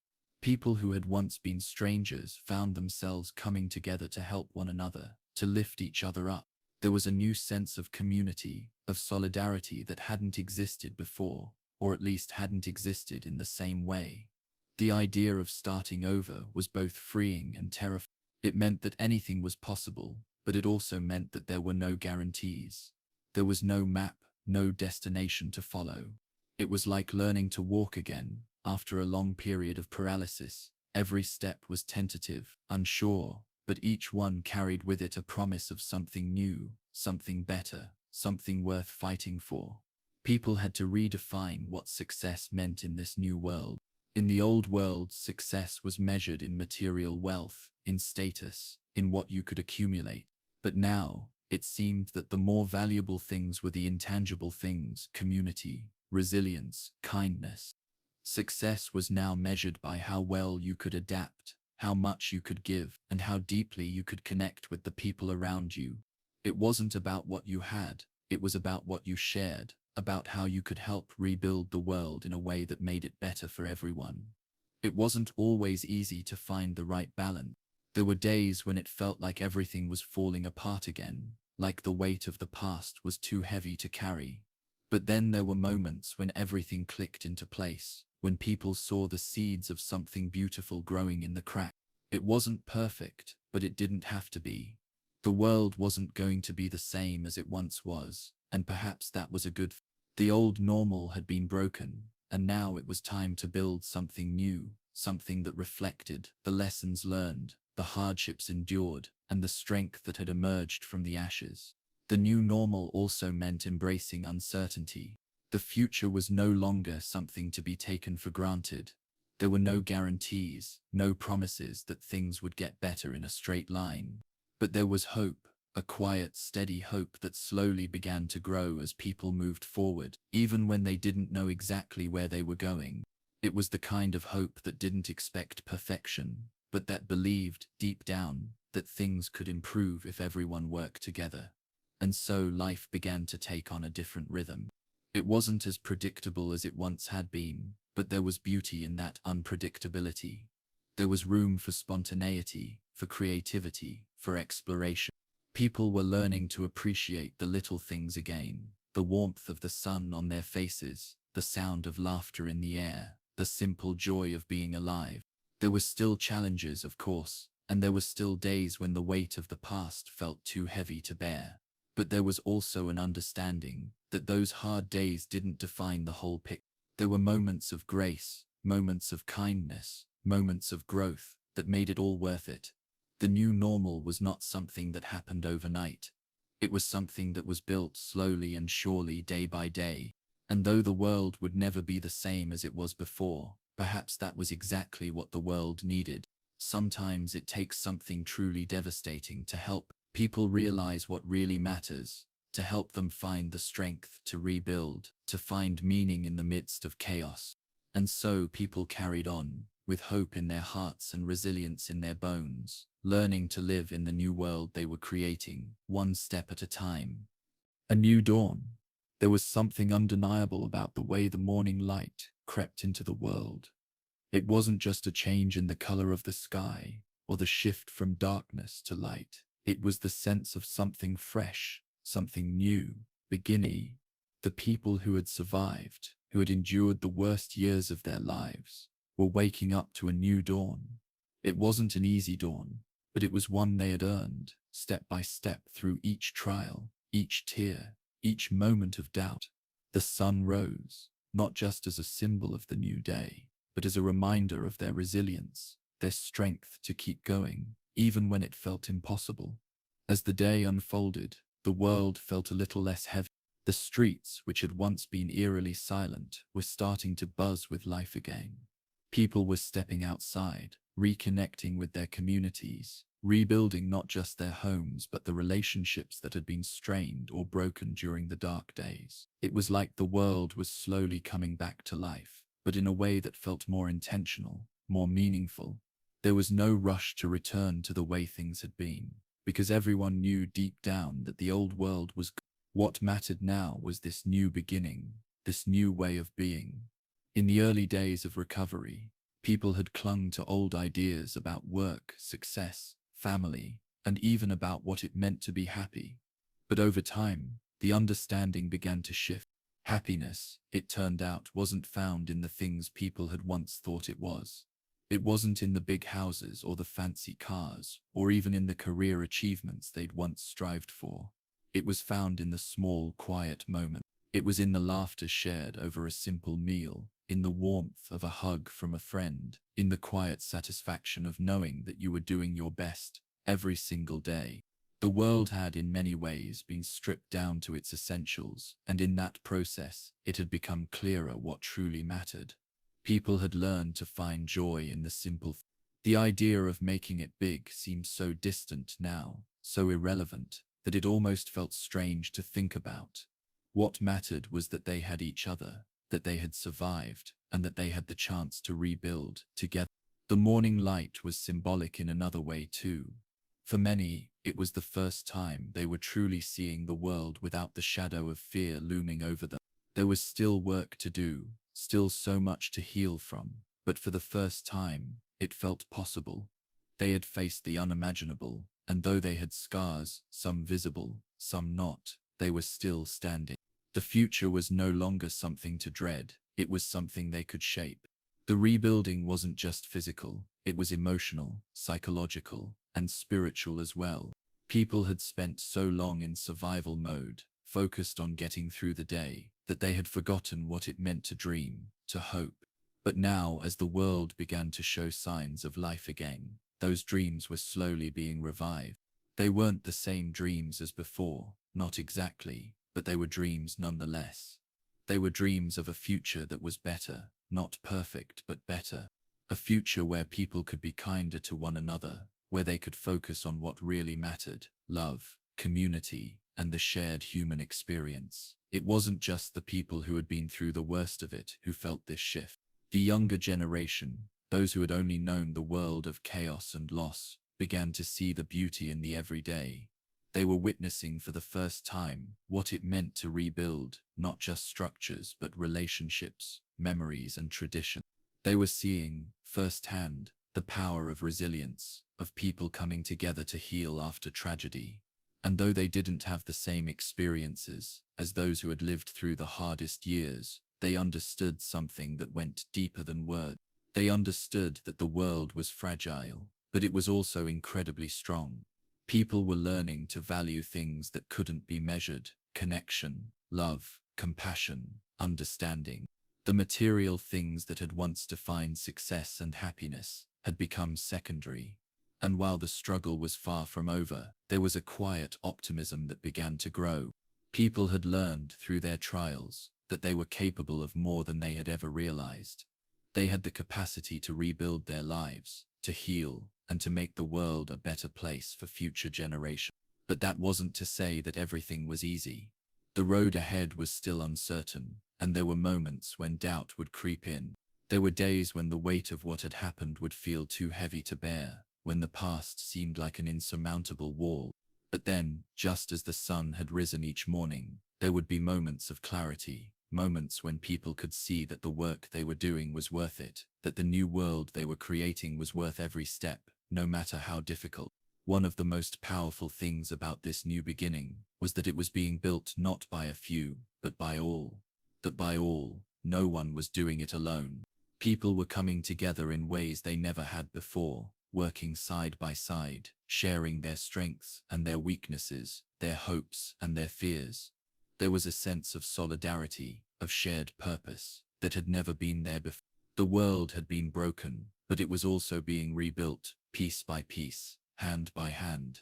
People who had once been strangers found themselves coming together to help one another, to lift each other up. There was a new sense of community, of solidarity that hadn't existed before, or at least hadn't existed in the same way. The idea of starting over was both freeing and terrifying. It meant that anything was possible, but it also meant that there were no guarantees. There was no map, no destination to follow. It was like learning to walk again, after a long period of paralysis. Every step was tentative, unsure, but each one carried with it a promise of something new, something better, something worth fighting for. People had to redefine what success meant in this new world. In the old world, success was measured in material wealth, in status, in what you could accumulate. But now, it seemed that the more valuable things were the intangible things: community, resilience, kindness. Success was now measured by how well you could adapt, how much you could give, and how deeply you could connect with the people around you. It wasn't about what you had, it was about what you shared, about how you could help rebuild the world in a way that made it better for everyone. It wasn't always easy to find the right balance. There were days when it felt like everything was falling apart again, like the weight of the past was too heavy to carry. But then there were moments when everything clicked into place, when people saw the seeds of something beautiful growing in the crack. It wasn't perfect, but it didn't have to be. The world wasn't going to be the same as it once was, and perhaps that was a good thing. The old normal had been broken, and now it was time to build something new, something that reflected the lessons learned, the hardships endured, and the strength that had emerged from the ashes. The new normal also meant embracing uncertainty. The future was no longer something to be taken for granted. There were no guarantees, no promises that things would get better in a straight line. But there was hope, a quiet, steady hope that slowly began to grow as people moved forward, even when they didn't know exactly where they were going. It was the kind of hope that didn't expect perfection, but that believed, deep down, that things could improve if everyone worked together. And so life began to take on a different rhythm. It wasn't as predictable as it once had been, but there was beauty in that unpredictability. There was room for spontaneity, for creativity, for exploration. People were learning to appreciate the little things again: the warmth of the sun on their faces, the sound of laughter in the air, the simple joy of being alive. There were still challenges, of course, and there were still days when the weight of the past felt too heavy to bear. But there was also an understanding that those hard days didn't define the whole picture. There were moments of grace, moments of kindness, moments of growth that made it all worth it. The new normal was not something that happened overnight. It was something that was built slowly and surely, day by day. And though the world would never be the same as it was before, perhaps that was exactly what the world needed. Sometimes it takes something truly devastating to help people realize what really matters, to help them find the strength to rebuild, to find meaning in the midst of chaos. And so people carried on, with hope in their hearts and resilience in their bones, learning to live in the new world they were creating, one step at a time. A new dawn. There was something undeniable about the way the morning light crept into the world. It wasn't just a change in the color of the sky, or the shift from darkness to light. It was the sense of something fresh, something new, beginning. The people who had survived, who had endured the worst years of their lives, were waking up to a new dawn. It wasn't an easy dawn, but it was one they had earned, step by step, through each trial, each tear, each moment of doubt. The sun rose, not just as a symbol of the new day, but as a reminder of their resilience, their strength to keep going, even when it felt impossible. As the day unfolded, the world felt a little less heavy. The streets, which had once been eerily silent, were starting to buzz with life again. People were stepping outside, reconnecting with their communities, rebuilding not just their homes but the relationships that had been strained or broken during the dark days. It was like the world was slowly coming back to life, but in a way that felt more intentional, more meaningful. There was no rush to return to the way things had been, because everyone knew deep down that the old world was gone. What mattered now was this new beginning, this new way of being. In the early days of recovery, people had clung to old ideas about work, success, family, and even about what it meant to be happy. But over time, the understanding began to shift. Happiness, it turned out, wasn't found in the things people had once thought it was. It wasn't in the big houses or the fancy cars, or even in the career achievements they'd once strived for. It was found in the small, quiet moments. It was in the laughter shared over a simple meal, in the warmth of a hug from a friend, in the quiet satisfaction of knowing that you were doing your best every single day. The world had in many ways been stripped down to its essentials, and in that process it had become clearer what truly mattered. People had learned to find joy in the simple. The idea of making it big seemed so distant now, so irrelevant, that it almost felt strange to think about. What mattered was that they had each other, that they had survived, and that they had the chance to rebuild together. The morning light was symbolic in another way too. For many, it was the first time they were truly seeing the world without the shadow of fear looming over them. There was still work to do, still so much to heal from, but for the first time, it felt possible. They had faced the unimaginable, and though they had scars, some visible, some not, they were still standing. The future was no longer something to dread, it was something they could shape. The rebuilding wasn't just physical, it was emotional, psychological, and spiritual as well. People had spent so long in survival mode, focused on getting through the day, that they had forgotten what it meant to dream, to hope. But now, as the world began to show signs of life again, those dreams were slowly being revived. They weren't the same dreams as before, not exactly, but they were dreams nonetheless. They were dreams of a future that was better, not perfect but better. A future where people could be kinder to one another, where they could focus on what really mattered: love, community, and the shared human experience. It wasn't just the people who had been through the worst of it who felt this shift. The younger generation, those who had only known the world of chaos and loss, began to see the beauty in the everyday. They were witnessing for the first time what it meant to rebuild, not just structures but relationships, memories and tradition. They were seeing, firsthand, the power of resilience, of people coming together to heal after tragedy. And though they didn't have the same experiences as those who had lived through the hardest years, they understood something that went deeper than words. They understood that the world was fragile, but it was also incredibly strong. People were learning to value things that couldn't be measured: connection, love, compassion, understanding. The material things that had once defined success and happiness had become secondary. And while the struggle was far from over, there was a quiet optimism that began to grow. People had learned through their trials that they were capable of more than they had ever realized. They had the capacity to rebuild their lives, to heal, and to make the world a better place for future generations. But that wasn't to say that everything was easy. The road ahead was still uncertain, and there were moments when doubt would creep in. There were days when the weight of what had happened would feel too heavy to bear, when the past seemed like an insurmountable wall. But then, just as the sun had risen each morning, there would be moments of clarity, moments when people could see that the work they were doing was worth it, that the new world they were creating was worth every step, no matter how difficult. One of the most powerful things about this new beginning was that it was being built not by a few, but by all. That by all, no one was doing it alone. People were coming together in ways they never had before, working side by side, sharing their strengths and their weaknesses, their hopes and their fears. There was a sense of solidarity, of shared purpose, that had never been there before. The world had been broken, but it was also being rebuilt, piece by piece, hand by hand.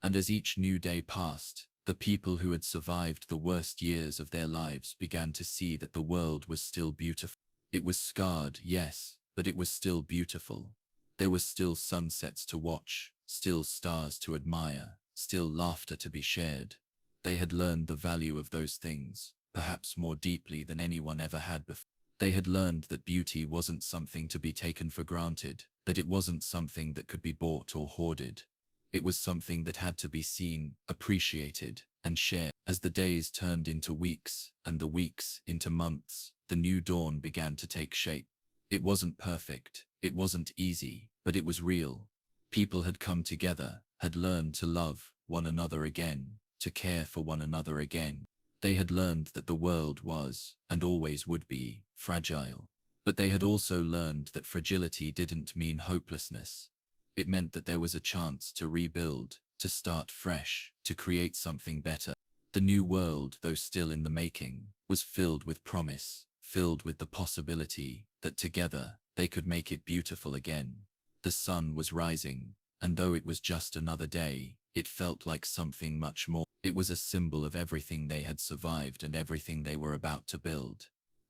And as each new day passed, the people who had survived the worst years of their lives began to see that the world was still beautiful. It was scarred, yes, but it was still beautiful. There were still sunsets to watch, still stars to admire, still laughter to be shared. They had learned the value of those things, perhaps more deeply than anyone ever had before. They had learned that beauty wasn't something to be taken for granted, that it wasn't something that could be bought or hoarded. It was something that had to be seen, appreciated, and shared. As the days turned into weeks, and the weeks into months, the new dawn began to take shape. It wasn't perfect, it wasn't easy, but it was real. People had come together, had learned to love one another again, to care for one another again. They had learned that the world was, and always would be, fragile. But they had also learned that fragility didn't mean hopelessness. It meant that there was a chance to rebuild, to start fresh, to create something better. The new world, though still in the making, was filled with promise, filled with the possibility that together they could make it beautiful again. The sun was rising, and though it was just another day, It felt like something much more. It was a symbol of everything they had survived and everything they were about to build.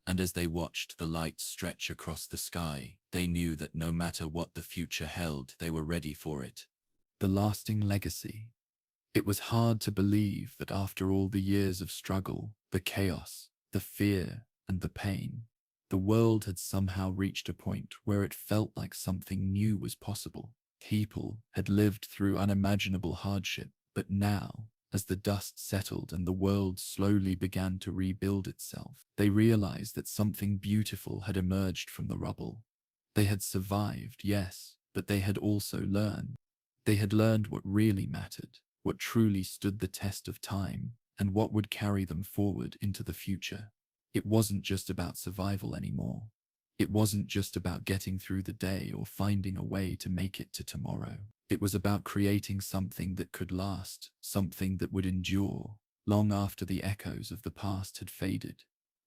And as they watched the light stretch across the sky, they knew that no matter what the future held, they were ready for it. The lasting legacy. It was hard to believe that after all the years of struggle, the chaos, the fear, and the pain, the world had somehow reached a point where it felt like something new was possible. People had lived through unimaginable hardship, but now, as the dust settled and the world slowly began to rebuild itself, they realized that something beautiful had emerged from the rubble. They had survived, yes, but they had also learned. They had learned what really mattered, what truly stood the test of time, and what would carry them forward into the future. It wasn't just about survival anymore. It wasn't just about getting through the day or finding a way to make it to tomorrow. It was about creating something that could last, something that would endure, long after the echoes of the past had faded.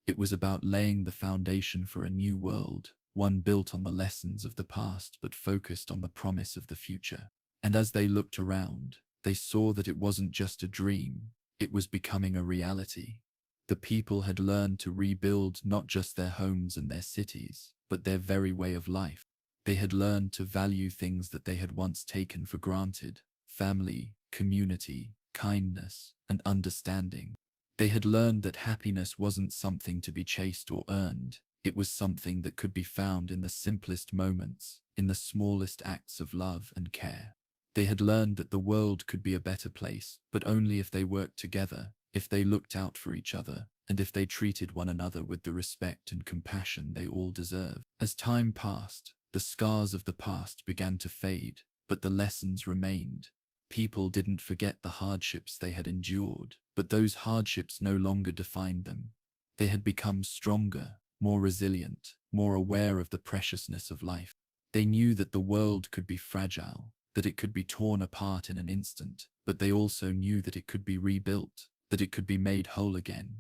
It was about laying the foundation for a new world, one built on the lessons of the past but focused on the promise of the future. And as they looked around, they saw that it wasn't just a dream, it was becoming a reality. The people had learned to rebuild not just their homes and their cities, but their very way of life. They had learned to value things that they had once taken for granted: family, community, kindness, and understanding. They had learned that happiness wasn't something to be chased or earned. It was something that could be found in the simplest moments, in the smallest acts of love and care. They had learned that the world could be a better place, but only if they worked together, if they looked out for each other, and if they treated one another with the respect and compassion they all deserve. As time passed, the scars of the past began to fade, but the lessons remained. People didn't forget the hardships they had endured, but those hardships no longer defined them. They had become stronger, more resilient, more aware of the preciousness of life. They knew that the world could be fragile, that it could be torn apart in an instant, but they also knew that it could be rebuilt, that it could be made whole again.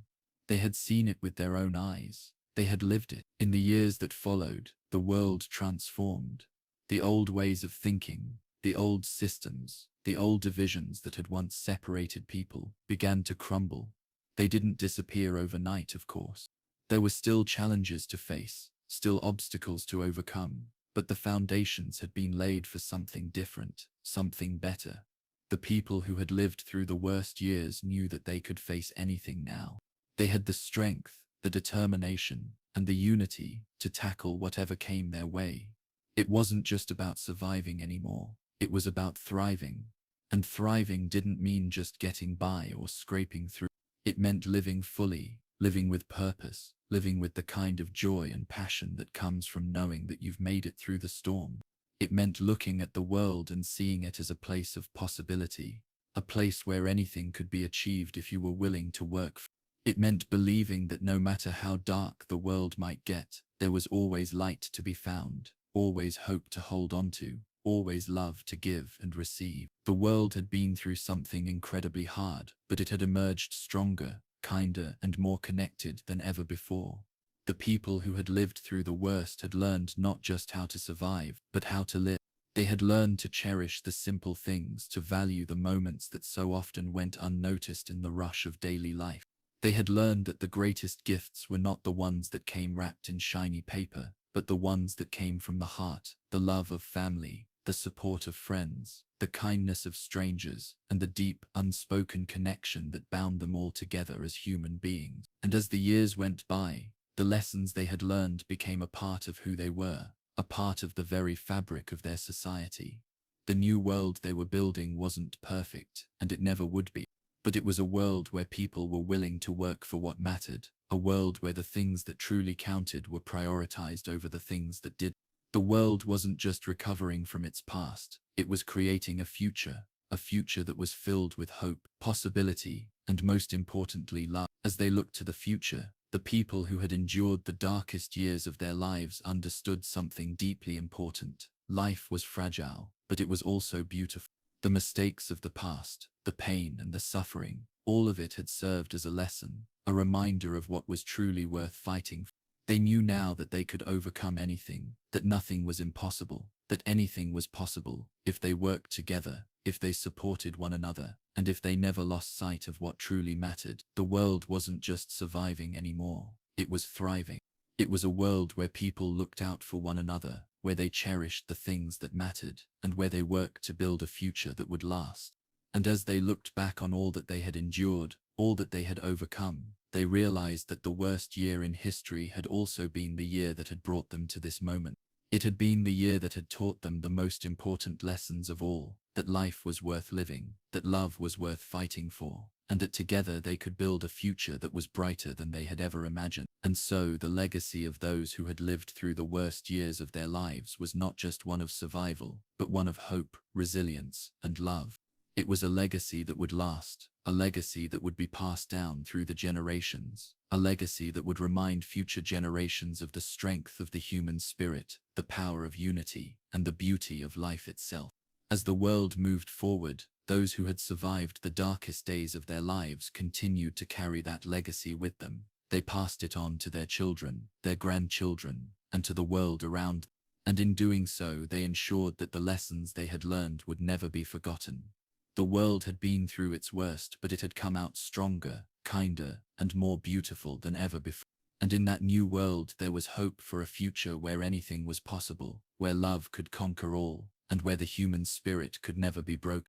They had seen it with their own eyes. They had lived it. In the years that followed, the world transformed. The old ways of thinking, the old systems, the old divisions that had once separated people began to crumble. They didn't disappear overnight, of course. There were still challenges to face, still obstacles to overcome, but the foundations had been laid for something different, something better. The people who had lived through the worst years knew that they could face anything now. They had the strength, the determination, and the unity to tackle whatever came their way. It wasn't just about surviving anymore. It was about thriving. And thriving didn't mean just getting by or scraping through. It meant living fully, living with purpose, living with the kind of joy and passion that comes from knowing that you've made it through the storm. It meant looking at the world and seeing it as a place of possibility, a place where anything could be achieved if you were willing to work for it. It meant believing that no matter how dark the world might get, there was always light to be found, always hope to hold on to, always love to give and receive. The world had been through something incredibly hard, but it had emerged stronger, kinder, and more connected than ever before. The people who had lived through the worst had learned not just how to survive, but how to live. They had learned to cherish the simple things, to value the moments that so often went unnoticed in the rush of daily life. They had learned that the greatest gifts were not the ones that came wrapped in shiny paper, but the ones that came from the heart, the love of family, the support of friends, the kindness of strangers, and the deep, unspoken connection that bound them all together as human beings. And as the years went by, the lessons they had learned became a part of who they were, a part of the very fabric of their society. The new world they were building wasn't perfect, and it never would be. But it was a world where people were willing to work for what mattered, a world where the things that truly counted were prioritized over the things that did. The world wasn't just recovering from its past, it was creating a future that was filled with hope, possibility, and most importantly, love. As they looked to the future, the people who had endured the darkest years of their lives understood something deeply important. Life was fragile, but it was also beautiful. The mistakes of the past, the pain and the suffering, all of it had served as a lesson, a reminder of what was truly worth fighting for. They knew now that they could overcome anything, that nothing was impossible, that anything was possible if they worked together, if they supported one another, and if they never lost sight of what truly mattered. The world wasn't just surviving anymore, it was thriving. It was a world where people looked out for one another, where they cherished the things that mattered, and where they worked to build a future that would last. And as they looked back on all that they had endured, all that they had overcome, they realized that the worst year in history had also been the year that had brought them to this moment. It had been the year that had taught them the most important lessons of all, that life was worth living, that love was worth fighting for, and that together they could build a future that was brighter than they had ever imagined. And so the legacy of those who had lived through the worst years of their lives was not just one of survival, but one of hope, resilience, and love. It was a legacy that would last, a legacy that would be passed down through the generations, a legacy that would remind future generations of the strength of the human spirit, the power of unity, and the beauty of life itself. As the world moved forward, those who had survived the darkest days of their lives continued to carry that legacy with them. They passed it on to their children, their grandchildren, and to the world around them. And in doing so, they ensured that the lessons they had learned would never be forgotten. The world had been through its worst, but it had come out stronger, kinder, and more beautiful than ever before. And in that new world there was hope for a future where anything was possible, where love could conquer all, and where the human spirit could never be broken.